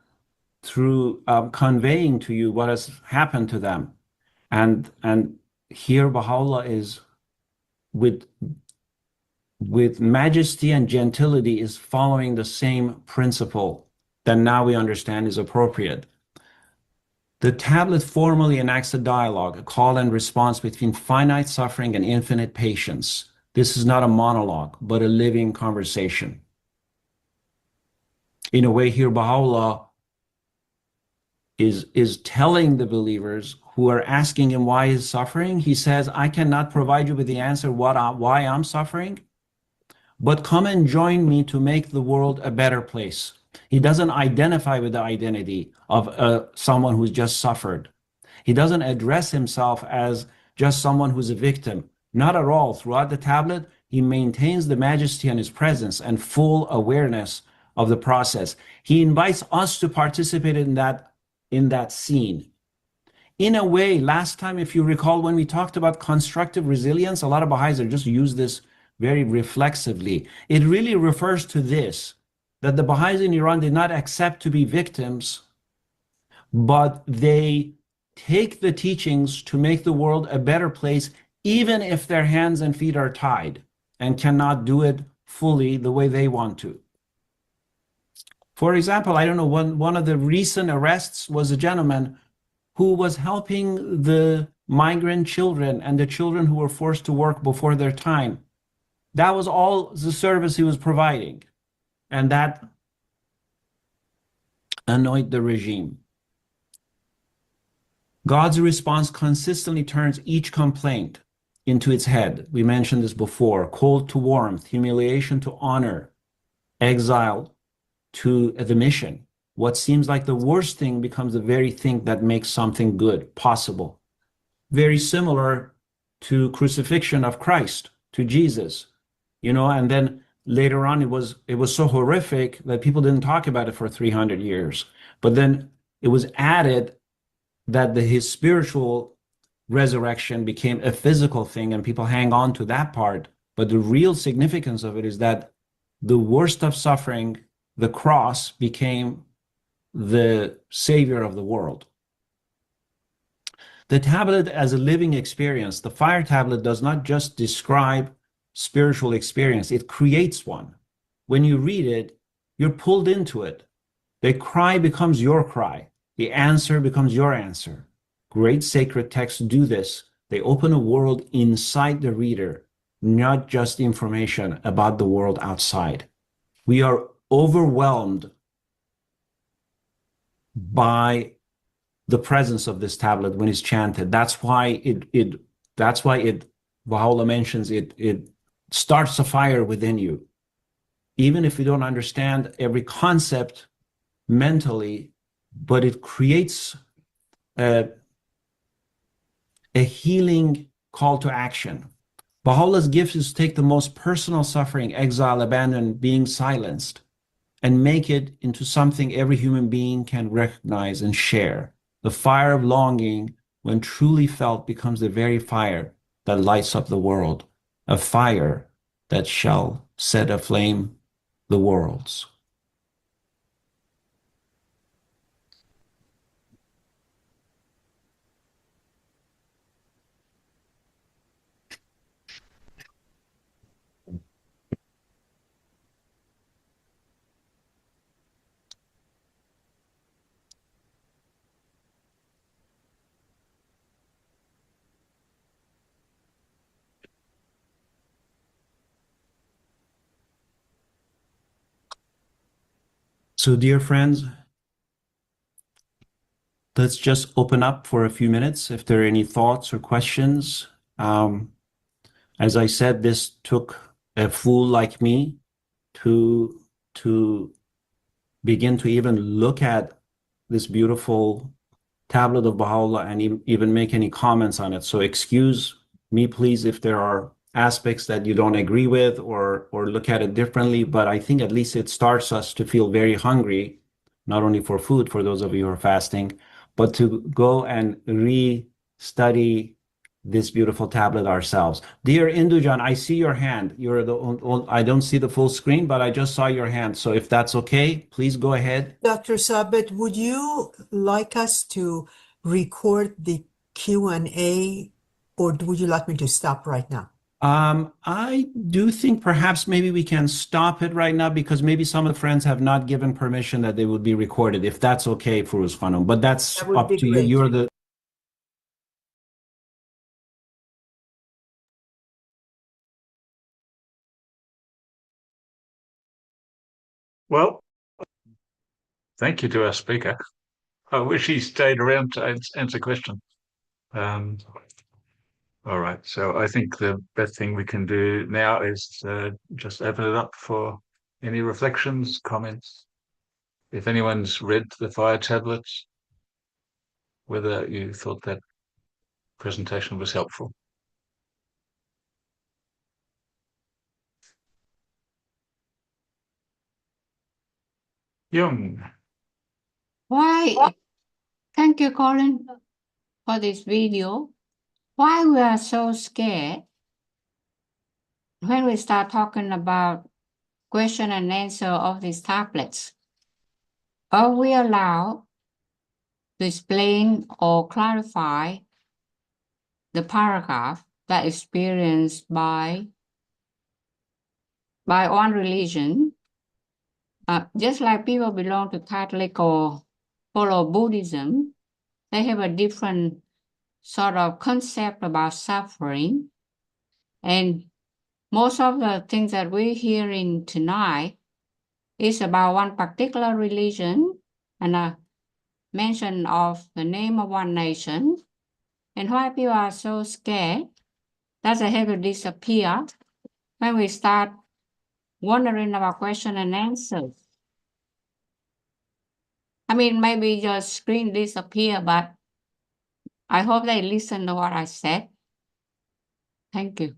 conveying to you what has happened to them. And here Baha'u'llah is with majesty and gentility is following the same principle that now we understand is appropriate. The tablet formally enacts a dialogue, a call and response between finite suffering and infinite patience. This is not a monologue, but a living conversation. In a way, here Baha'u'llah is telling the believers who are asking him why he's suffering. He says, I cannot provide you with the answer why I'm suffering, but come and join me to make the world a better place. He doesn't identify with the identity of someone who's just suffered. He doesn't address himself as just someone who's a victim. Not at all. Throughout the tablet, he maintains the majesty and his presence and full awareness of the process. He invites us to participate in that scene. In a way, last time, if you recall, when we talked about constructive resilience, a lot of Baha'is just use this very reflexively. It really refers to this, that the Baha'is in Iran did not accept to be victims, but they take the teachings to make the world a better place, even if their hands and feet are tied and cannot do it fully the way they want to. For example, I don't know, one of the recent arrests was a gentleman who was helping the migrant children and the children who were forced to work before their time. That was all the service he was providing. And that annoyed the regime. God's response consistently turns each complaint into its head. We mentioned this before: cold to warmth, humiliation to honor, exile to the mission. What seems like the worst thing becomes the very thing that makes something good possible. Very similar to crucifixion of Christ, to Jesus, and then later on, it was so horrific that people didn't talk about it for 300 years. But then it was added that his spiritual resurrection became a physical thing, and people hang on to that part. But the real significance of it is that the worst of suffering, the cross, became the savior of the world. The tablet as a living experience, the fire tablet, does not just describe spiritual experience, it creates one. When you read it, you're pulled into it. The cry becomes your cry. The answer becomes your answer. Great sacred texts do this. They open a world inside the reader, not just information about the world outside. We are overwhelmed by the presence of this tablet when it's chanted. That's why Baha'u'llah mentions it starts a fire within you. Even if you don't understand every concept mentally, but it creates a healing call to action. Baha'u'llah's gift is to take the most personal suffering, exile, abandon, being silenced, and make it into something every human being can recognize and share. The fire of longing, when truly felt, becomes the very fire that lights up the world, a fire that shall set aflame the worlds. So, dear friends, let's just open up for a few minutes if there are any thoughts or questions. As I said, this took a fool like me to begin to even look at this beautiful tablet of Baha'u'llah and even make any comments on it. So excuse me, please, if there are aspects that you don't agree with or look at it differently, but I think at least it starts us to feel very hungry, not only for food, for those of you who are fasting, but to go and re-study this beautiful tablet ourselves. Dear Indujan, I see your hand. You're I don't see the full screen, but I just saw your hand. So if that's okay, please go ahead. Dr. Sabet, would you like us to record the Q&A, or would you like me to stop right now? I do think perhaps maybe we can stop it right now because maybe some of the friends have not given permission that they would be recorded, if that's okay, Furuz Khanum. But that's That would up be to you. great. You're the Well, thank you to our speaker. I wish he stayed around to answer questions. All right, so I think the best thing we can do now is just open it up for any reflections, comments. If anyone's read the fire tablets, whether you thought that presentation was helpful. Young. Why? Thank you, Colin, for this video. Why we are so scared when we start talking about question and answer of these tablets? Are we allowed to explain or clarify the paragraph that is experienced by one religion? Just like people belong to Catholic or follow Buddhism, they have a different sort of concept about suffering. And most of the things that we're hearing tonight is about one particular religion and a mention of the name of one nation. And why people are so scared that they have to disappear when we start wondering about question and answers. I mean, maybe your screen disappear, but I hope they listen to what I said. Thank you.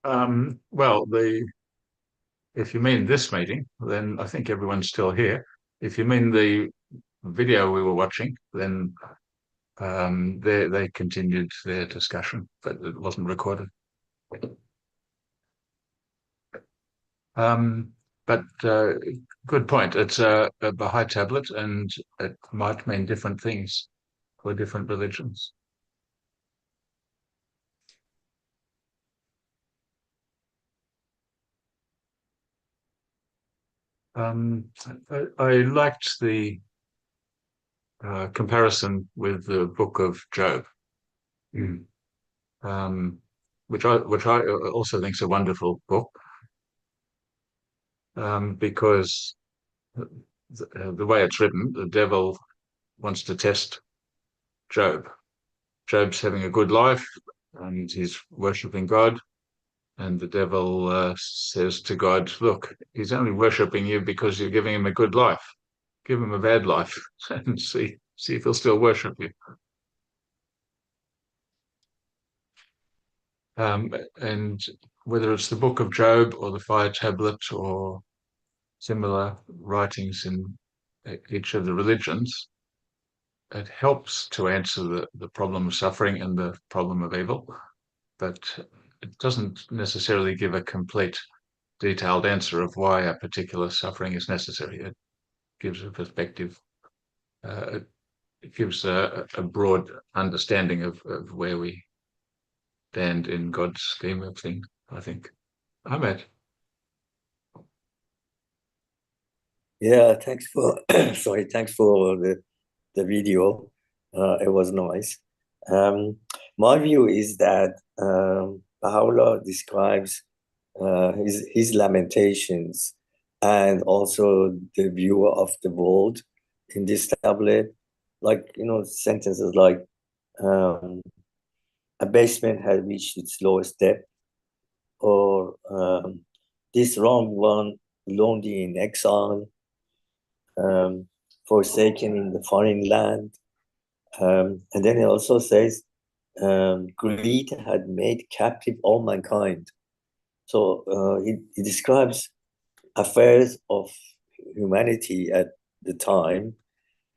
Well, if you mean this meeting, then I think everyone's still here. If you mean the video we were watching, then they continued their discussion, but it wasn't recorded. But good point. It's a Baha'i tablet, and it might mean different things for different religions. I liked the comparison with the Book of Job, which I also think is a wonderful book, because the way it's written, the devil wants to test Job. Job's having a good life, and he's worshipping God. And the devil says to God, look, he's only worshipping you because you're giving him a good life. Give him a bad life and see if he'll still worship you. And whether it's the Book of Job or the Fire Tablet or similar writings in each of the religions, it helps to answer the problem of suffering and the problem of evil, but it doesn't necessarily give a complete, detailed answer of why a particular suffering is necessary. It gives a perspective. It gives a broad understanding of where we stand in God's scheme of things, I think. Ahmed. Yeah, thanks for thanks for the video. It was nice. My view is that Baha'u'llah describes his lamentations and also the view of the world in this tablet, like, sentences like abasement has reached its lowest depth, or this wrong one lonely in exile, forsaken in the foreign land. And then it also says, greed had made captive all mankind. So he describes affairs of humanity at the time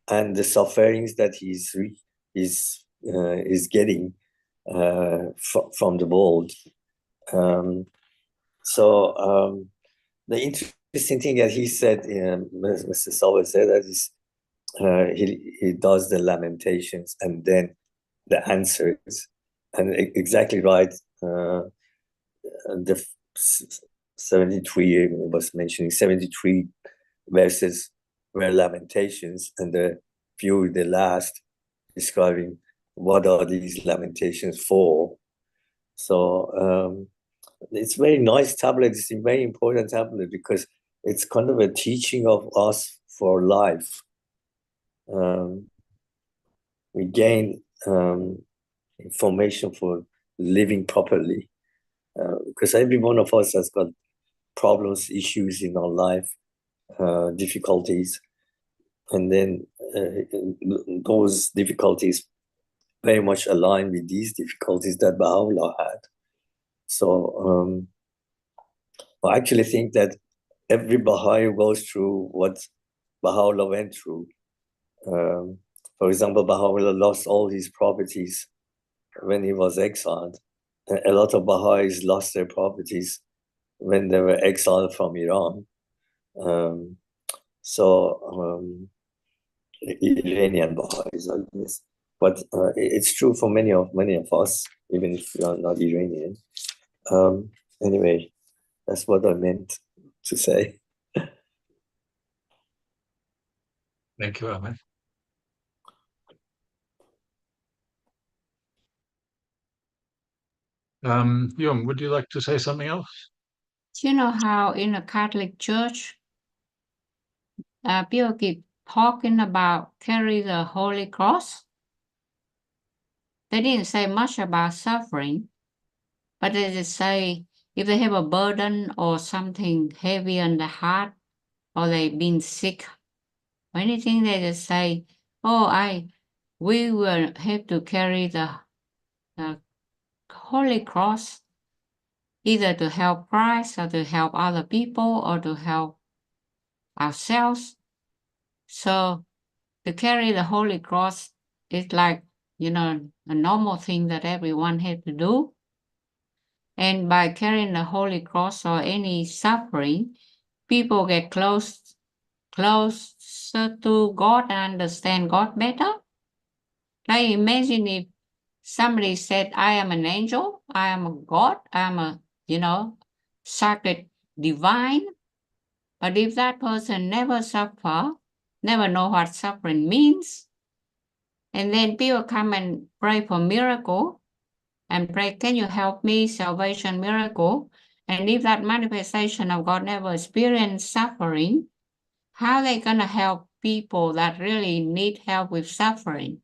and the sufferings that he's getting from the world. The interesting thing that he said, Mr. Sauber said, that is he does the lamentations and then the answers, and exactly right. The 73 was mentioning 73 verses were lamentations, and the last describing what are these lamentations for. So it's very nice tablet. It's a very important tablet because it's kind of a teaching of us for life. We gain information for living properly, because every one of us has got problems, issues in our life, difficulties, and then those difficulties very much align with these difficulties that Baha'u'llah had. So I actually think that every Baha'i goes through what Baha'u'llah went through. For example, Baha'u'llah lost all his properties when he was exiled. A lot of Baha'is lost their properties when they were exiled from Iran. Iranian Baha'is, I guess. But it's true for many of us, even if we are not Iranian. Anyway, that's what I meant to say. Thank you, Ahmed. Yum, would you like to say something else? Do you know how in a Catholic church, people keep talking about carry the Holy Cross? They didn't say much about suffering, but they just say if they have a burden or something heavy on the heart, or they've been sick, or anything, they just say, "Oh, we will have to carry the Holy Cross, either to help Christ or to help other people or to help ourselves." So to carry the Holy Cross is like, a normal thing that everyone had to do. And by carrying the Holy Cross or any suffering, people get closer to God and understand God better. Like imagine if somebody said, "I am an angel, I am a God, I am a, sacred divine." But if that person never suffer, never know what suffering means, and then people come and pray for miracle and pray, "Can you help me, salvation miracle?" And if that manifestation of God never experienced suffering, how are they going to help people that really need help with suffering?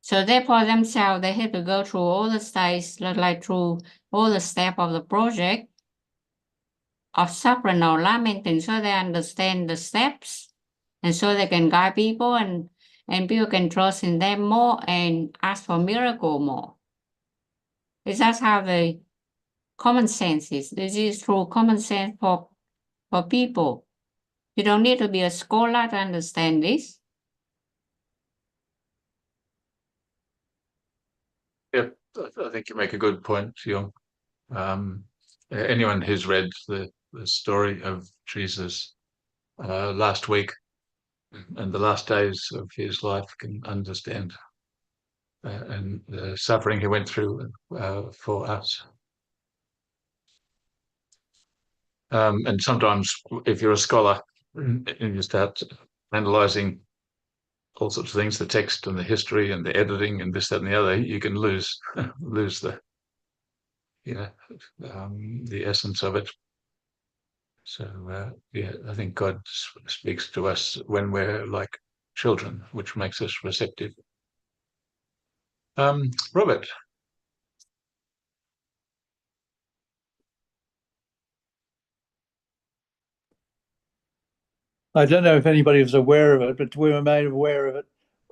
So therefore themselves, they have to go through all the stages, like through all the steps of the project of suffering or lamenting, so they understand the steps, and so they can guide people, and people can trust in them more and ask for miracle more. Is that how the common sense is? This is through common sense for people. You don't need to be a scholar to understand this. Yep, I think you make a good point, Yum. Anyone who's read the story of Jesus last week and the last days of his life can understand and the suffering he went through for us. And sometimes, if you're a scholar and you start analysing all sorts of things, the text and the history and the editing and this, that, and the other, you can lose the the essence of it. So I think God speaks to us when we're like children, which makes us receptive. Robert. I don't know if anybody was aware of it, but we were made aware of it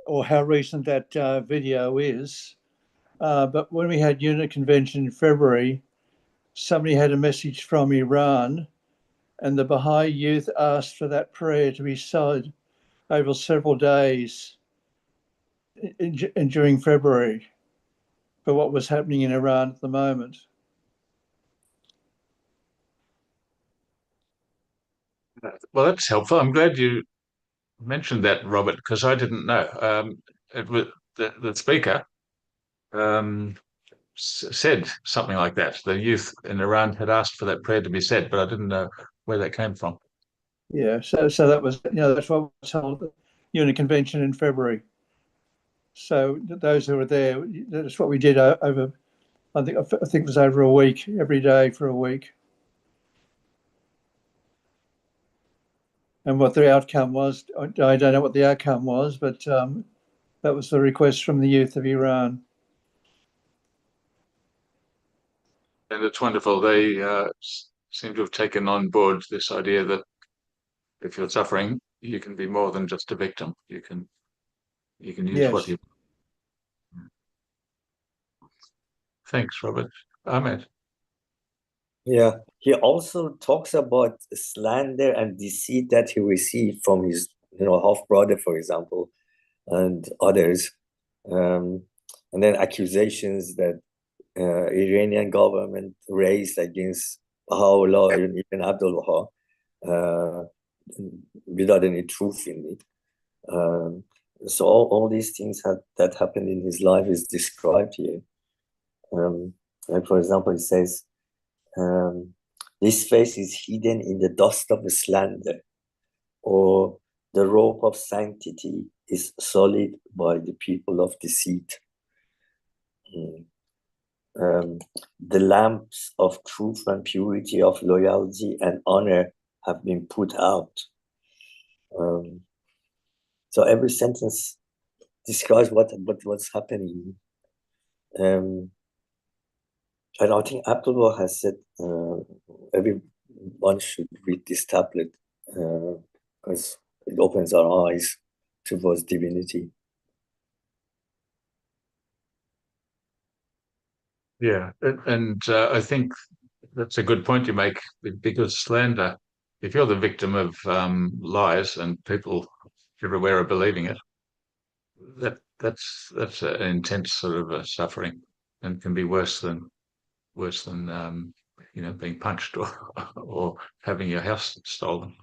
or how recent that video is. But when we had unit convention in February, somebody had a message from Iran, and the Baha'i youth asked for that prayer to be said over several days during February for what was happening in Iran at the moment. Well, that's helpful. I'm glad you mentioned that, Robert, because I didn't know. It was the speaker said something like that. The youth in Iran had asked for that prayer to be said, but I didn't know where that came from. Yeah, so that was, that's what was held at unit convention in February. So those who were there, that's what we did over, I think it was over a week, every day for a week. And what the outcome was, I don't know what the outcome was, but that was the request from the youth of Iran. And it's wonderful. They seem to have taken on board this idea that if you're suffering, you can be more than just a victim. You can use what you. Thanks, Robert. Ahmed. Yeah, he also talks about slander and deceit that he received from his, half brother, for example, and others, and then accusations that Iranian government raised against Baha'u'llah and even Abdul Baha, without any truth in it. So all these things that happened in his life is described here. Like for example, it says, this face is hidden in the dust of slander, or the rope of sanctity is solid by the people of deceit. The lamps of truth and purity, of loyalty and honor have been put out. So every sentence describes what's happening. And I think Abdullah has said everyone should read this tablet because it opens our eyes towards divinity. Yeah, and I think that's a good point you make, because slander, if you're the victim of lies and people everywhere are believing it, that's an intense sort of suffering, and can be worse than being punched or having your house stolen.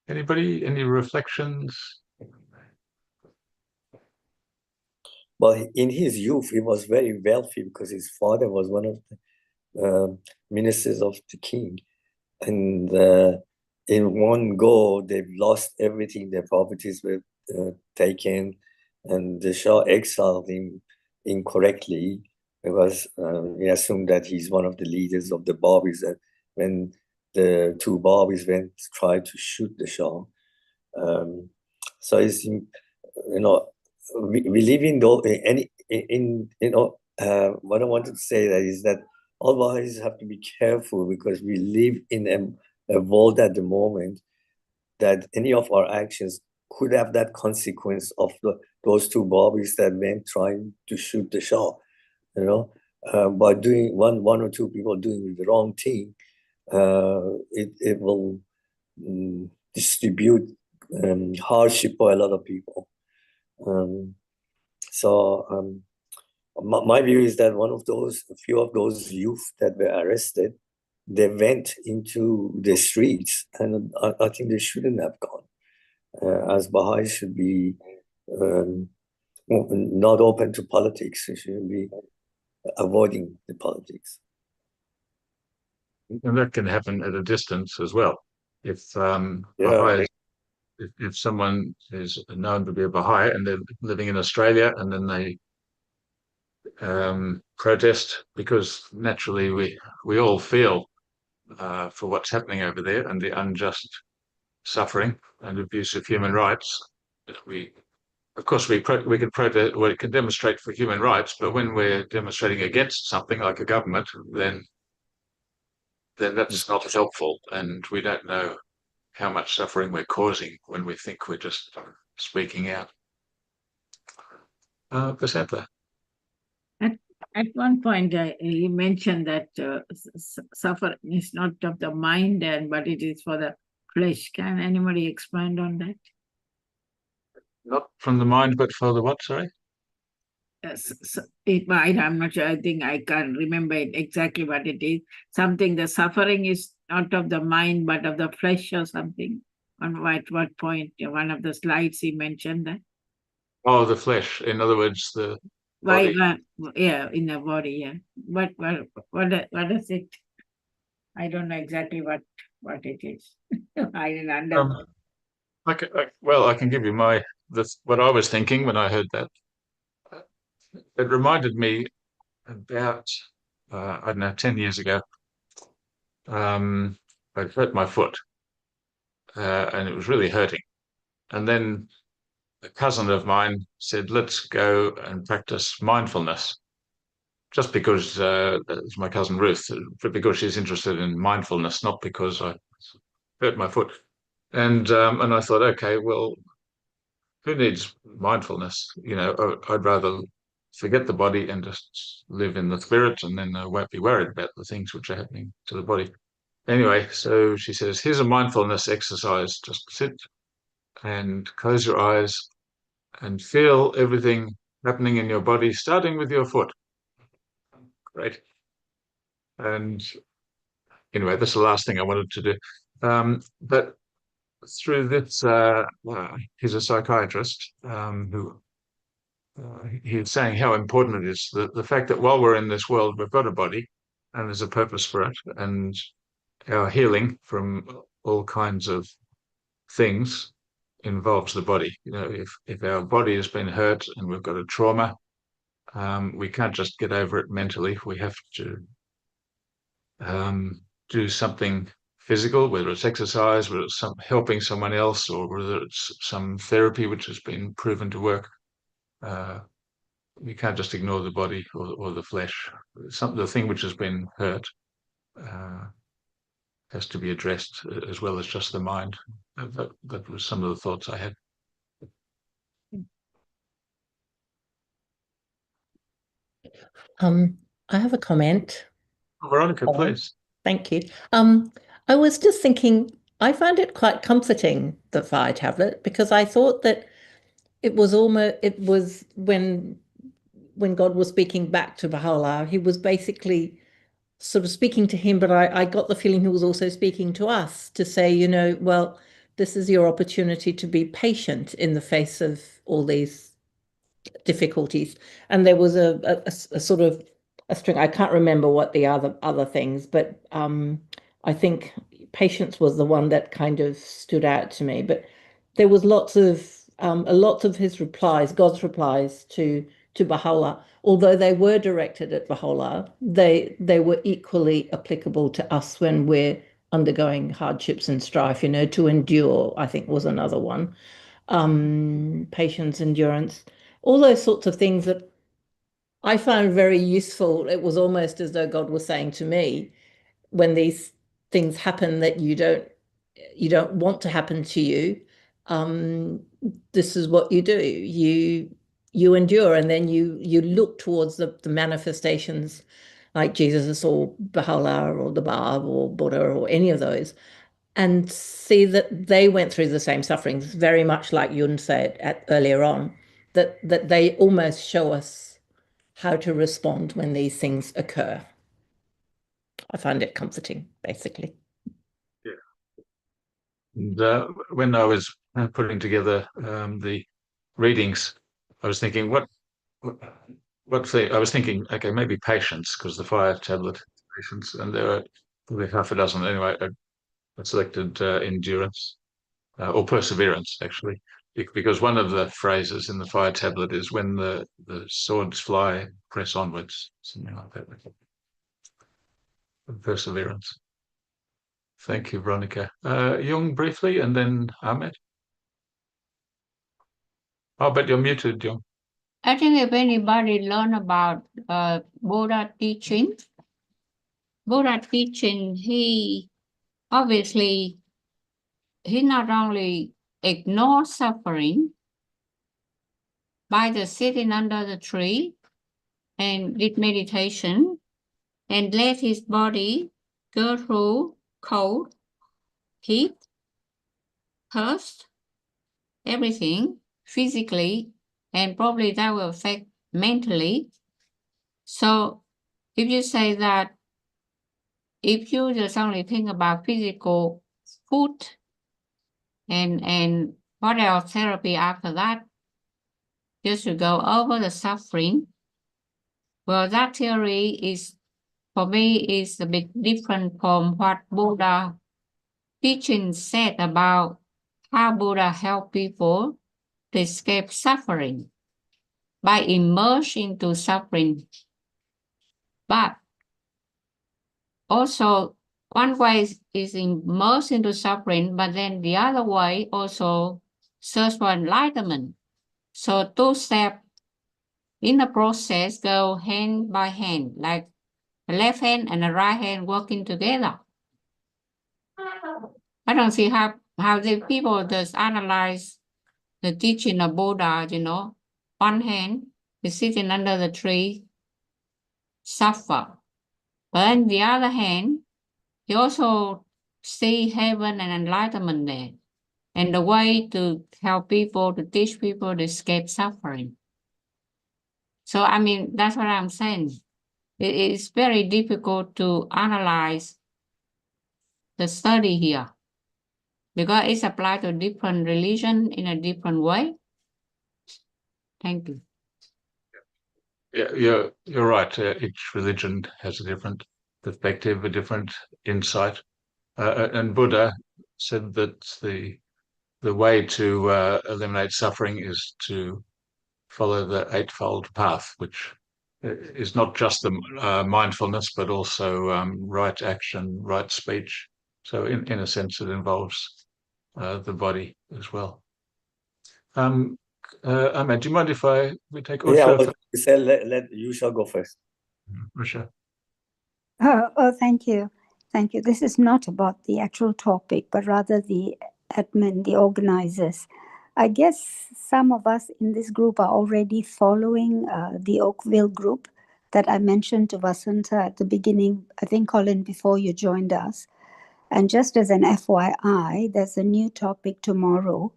Anybody, any reflections? Well, in his youth, he was very wealthy because his father was one of the ministers of the king. And in one go, they've lost everything. Their properties were taken, and the Shah exiled him incorrectly because he assumed that he's one of the leaders of the Babis. And when the two Babis went to try to shoot the Shah, so it's, we live in what I wanted to say that is that all Baha'is have to be careful, because we live in a world at the moment that any of our actions could have that consequence of those two Babis that went trying to shoot the Shah. By doing one or two people doing the wrong thing, it will distribute hardship by a lot of people. My view is that a few of those youth that were arrested, they went into the streets, and I think they shouldn't have gone. As Baha'is should be not open to politics. They should be avoiding the politics. And that can happen at a distance as well. If Baha'is, if someone is known to be a Baha'i and they're living in Australia, and then they protest, because naturally we all feel for what's happening over there and the unjust suffering and abuse of human rights. Of course, we can protest, we can demonstrate for human rights, but when we're demonstrating against something like a government, then then that's not helpful, and we don't know how much suffering we're causing when we think we're just speaking out. Vasantha. At one point, you mentioned that suffering is not of the mind, but it is for the flesh. Can anybody expand on that? Not from the mind, but for the what, sorry? It might, I'm not sure. I think I can't remember exactly what it is. Something, the suffering is not of the mind, but of the flesh or something. On what point? One of the slides he mentioned that. Oh, the flesh. In other words, the Why? body. Yeah, in the body. Yeah. What is it? I don't know exactly what it is. I didn't understand. Well, I can give you what I was thinking when I heard that. It reminded me about, I don't know, 10 years ago. I hurt my foot, and it was really hurting. And then a cousin of mine said, let's go and practice mindfulness. Just because it's my cousin Ruth, because she's interested in mindfulness, not because I hurt my foot. And I thought, okay, well, who needs mindfulness? I'd rather forget the body and just live in the spirit, and then I won't be worried about the things which are happening to the body. Anyway, so she says, here's a mindfulness exercise. Just sit and close your eyes and feel everything happening in your body, starting with your foot. Great. And anyway, that's the last thing I wanted to do. But through this, he's a psychiatrist who he's saying how important it is, the fact that while we're in this world, we've got a body and there's a purpose for it, and our healing from all kinds of things involves the body. If our body has been hurt and we've got a trauma, we can't just get over it mentally. We have to do something physical, whether it's exercise, whether it's helping someone else, or whether it's some therapy which has been proven to work. You can't just ignore the body or the flesh. The thing which has been hurt has to be addressed, as well as just the mind. That was some of the thoughts I had. I have a comment. Veronica, please. Thank you. I was just thinking, I found it quite comforting, the fire tablet, because I thought that it was when God was speaking back to Baha'u'llah, he was basically sort of speaking to him, but I got the feeling he was also speaking to us to say, well, this is your opportunity to be patient in the face of all these difficulties. And there was a sort of a string. I can't remember what the other things, but I think patience was the one that kind of stood out to me. But there was a lot of his replies, God's replies to Baha'u'llah, although they were directed at Baha'u'llah, they were equally applicable to us when we're undergoing hardships and strife. To endure, I think, was another one. Patience, endurance, all those sorts of things that I found very useful. It was almost as though God was saying to me, when these things happen that you don't want to happen to you, this is what you do. You endure, and then you look towards the manifestations like Jesus or Baha'u'llah or the Bab or Buddha or any of those, and see that they went through the same sufferings, very much like Yun said earlier on, that they almost show us how to respond when these things occur. I find it comforting, basically. Yeah. And when I was putting together the readings, I was thinking, I was thinking, okay, maybe patience, because the fire tablet patience, and there are probably half a dozen. Anyway, I selected endurance or perseverance, actually, because one of the phrases in the fire tablet is when the swords fly, press onwards, something like that. Perseverance. Thank you, Veronica. Jung, briefly, and then Ahmed. Oh, but you're muted, Jung. I think if anybody learn about Buddha teaching, Buddha teaching, he obviously, he not only ignores suffering by the sitting under the tree and did meditation and let his body go through cold, heat, thirst, everything physically, and probably that will affect mentally. So if you say that if you just only think about physical food and what else therapy after that, just to go over the suffering, well, that theory is, for me, is a bit different from what Buddha teaching said about how Buddha helped people to escape suffering by immersing into suffering. But also, one way is immersed into suffering, but then the other way also search for enlightenment. So two steps in the process go hand by hand, like the left hand and the right hand working together. I don't see how the people just analyze the teaching of Buddha, you know. One hand is sitting under the tree, suffer. But on the other hand, he also see heaven and enlightenment there. And the way to help people, to teach people to escape suffering. So, I mean, that's what I'm saying. It's very difficult to analyze the study here because it's applied to different religion in a different way. Thank you. Yeah, you're right. Each religion has a different perspective, a different insight. And Buddha said that the way to eliminate suffering is to follow the Eightfold Path, which is not just the mindfulness, but also right action, right speech. So in a sense, it involves the body as well. Ahmed, do you mind if we take Usha? Yeah, you said let you shall go first. Usha. Oh, thank you. Thank you. This is not about the actual topic, but rather the admin, the organizers. I guess some of us in this group are already following the Oakville group that I mentioned to Vasanta at the beginning, I think, Colin, before you joined us. And just as an FYI, there's a new topic tomorrow.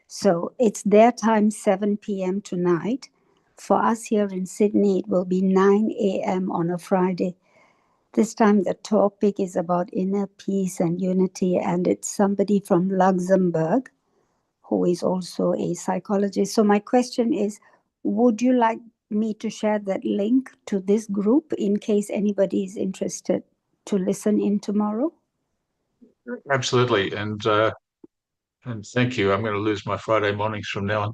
So it's their time, 7 p.m. tonight. For us here in Sydney, it will be 9 a.m. on a Friday. This time the topic is about inner peace and unity, and it's somebody from Luxembourg who is also a psychologist. So my question is, would you like me to share that link to this group in case anybody is interested to listen in tomorrow? Absolutely, and thank you. I'm going to lose my Friday mornings from now on.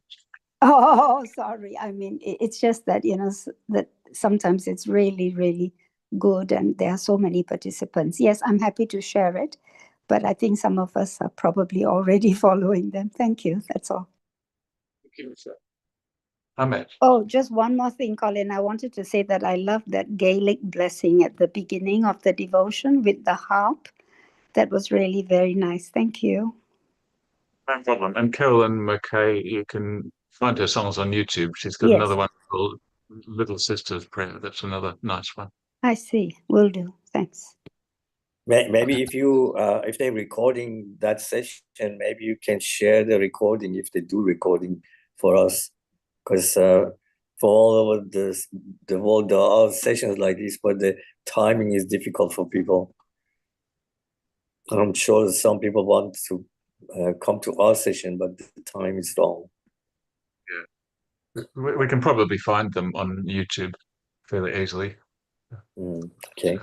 Oh, sorry. I mean, it's just that, you know, that sometimes it's really, really good and there are so many participants. Yes, I'm happy to share it, but I think some of us are probably already following them. Thank you. That's all. Thank you, sir. Ahmed. Oh, just one more thing, Colin. I wanted to say that I love that Gaelic blessing at the beginning of the devotion with the harp. That was really very nice. Thank you. No problem. And Carolyn McKay, you can find her songs on YouTube. She's got Yes. another one called Little Sister's Prayer. That's another nice one. I see. Will do. Thanks. Maybe if they're recording that session, maybe you can share the recording if they do recording for us, because for all over the world there are sessions like this, but the timing is difficult for people. I'm sure some people want to come to our session, but the time is wrong. Yeah, we can probably find them on YouTube fairly easily. Okay.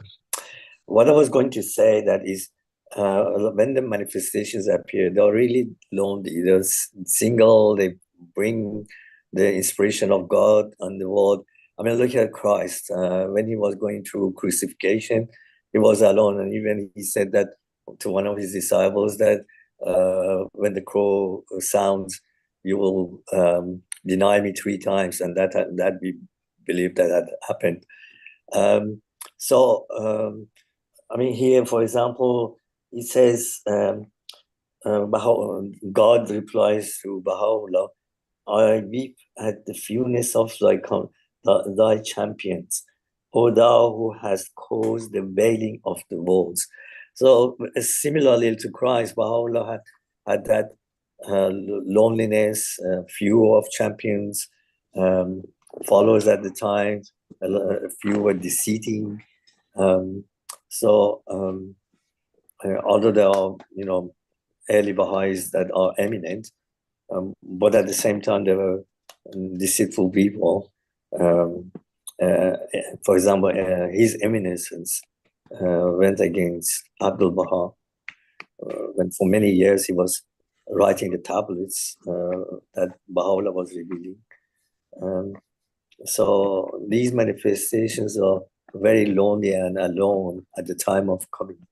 What I was going to say that is, when the manifestations appear, they're really lonely. They're single. They bring the inspiration of God on the world. I mean, look at Christ. When he was going through crucifixion, he was alone, and even he said that to one of his disciples that when the crow sounds, you will deny me 3 times, and that we believe that had happened. I mean, here, for example, it says, God replies to Baha'u'llah, I weep at the fewness of thy champions, O thou who hast caused the wailing of the worlds. So similarly to Christ, Baha'u'llah had that loneliness, few of champions, followers at the time, a few were deceiving. Although there are, early Baha'is that are eminent, but at the same time, there were deceitful people. For example, His Eminence went against Abdul Baha when for many years he was writing the tablets that Baha'u'llah was revealing. So these manifestations are very lonely and alone at the time of coming.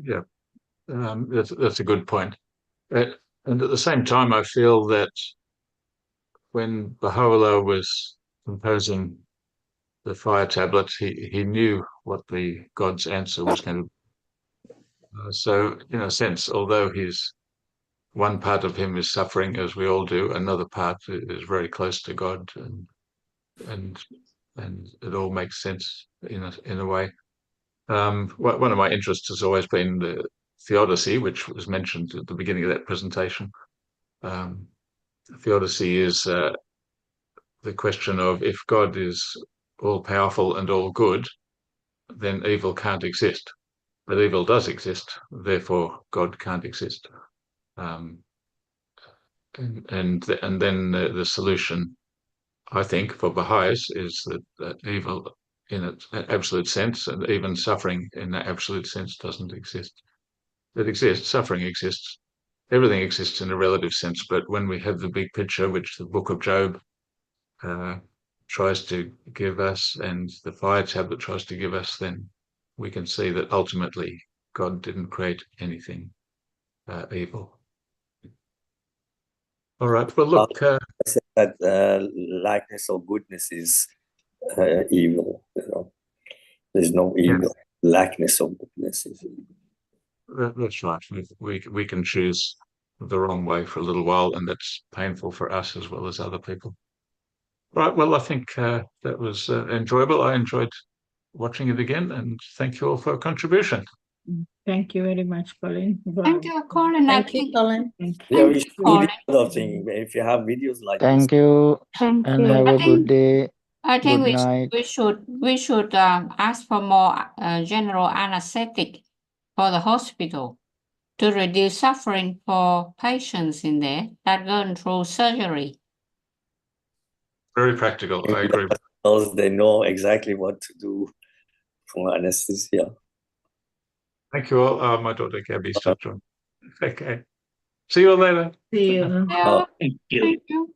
Yeah, that's a good point. And at the same time, I feel that when Baha'u'llah was composing the fire tablet, he knew what the God's answer was going to be. So, in a sense, although one part of him is suffering, as we all do, another part is very close to God, and it all makes sense in a way. One of my interests has always been the theodicy, which was mentioned at the beginning of that presentation. Theodicy is the question of, if God is all powerful and all good, then evil can't exist. But evil does exist, therefore God can't exist. And then the solution, I think, for Baha'is is that evil in its absolute sense, and even suffering in that absolute sense, doesn't exist. It exists, suffering exists, everything exists in a relative sense, but when we have the big picture, which the book of Job tries to give us, and the fire tablet tries to give us, then we can see that ultimately God didn't create anything evil. All right, well, look. That likeness of goodness is evil. There's no evil. Yes. Likeness of goodness is evil. That's right. We can choose the wrong way for a little while, and that's painful for us as well as other people. Right, well, I think that was enjoyable. I enjoyed watching it again, and thank you all for your contribution. Thank you very much, Colin. Thank you, Colin. Thank you, Colin. Yeah, we should do this other thing. If you have videos like Thank this. you. Thank and you. have a good day. I think Good night. we should ask for more general anesthetic for the hospital to reduce suffering for patients in there that going through surgery. Very practical. I agree. They know exactly what to do for anesthesia. Thank you all. My daughter Gabby's just joined. Okay. See you all later. See you. Thank you.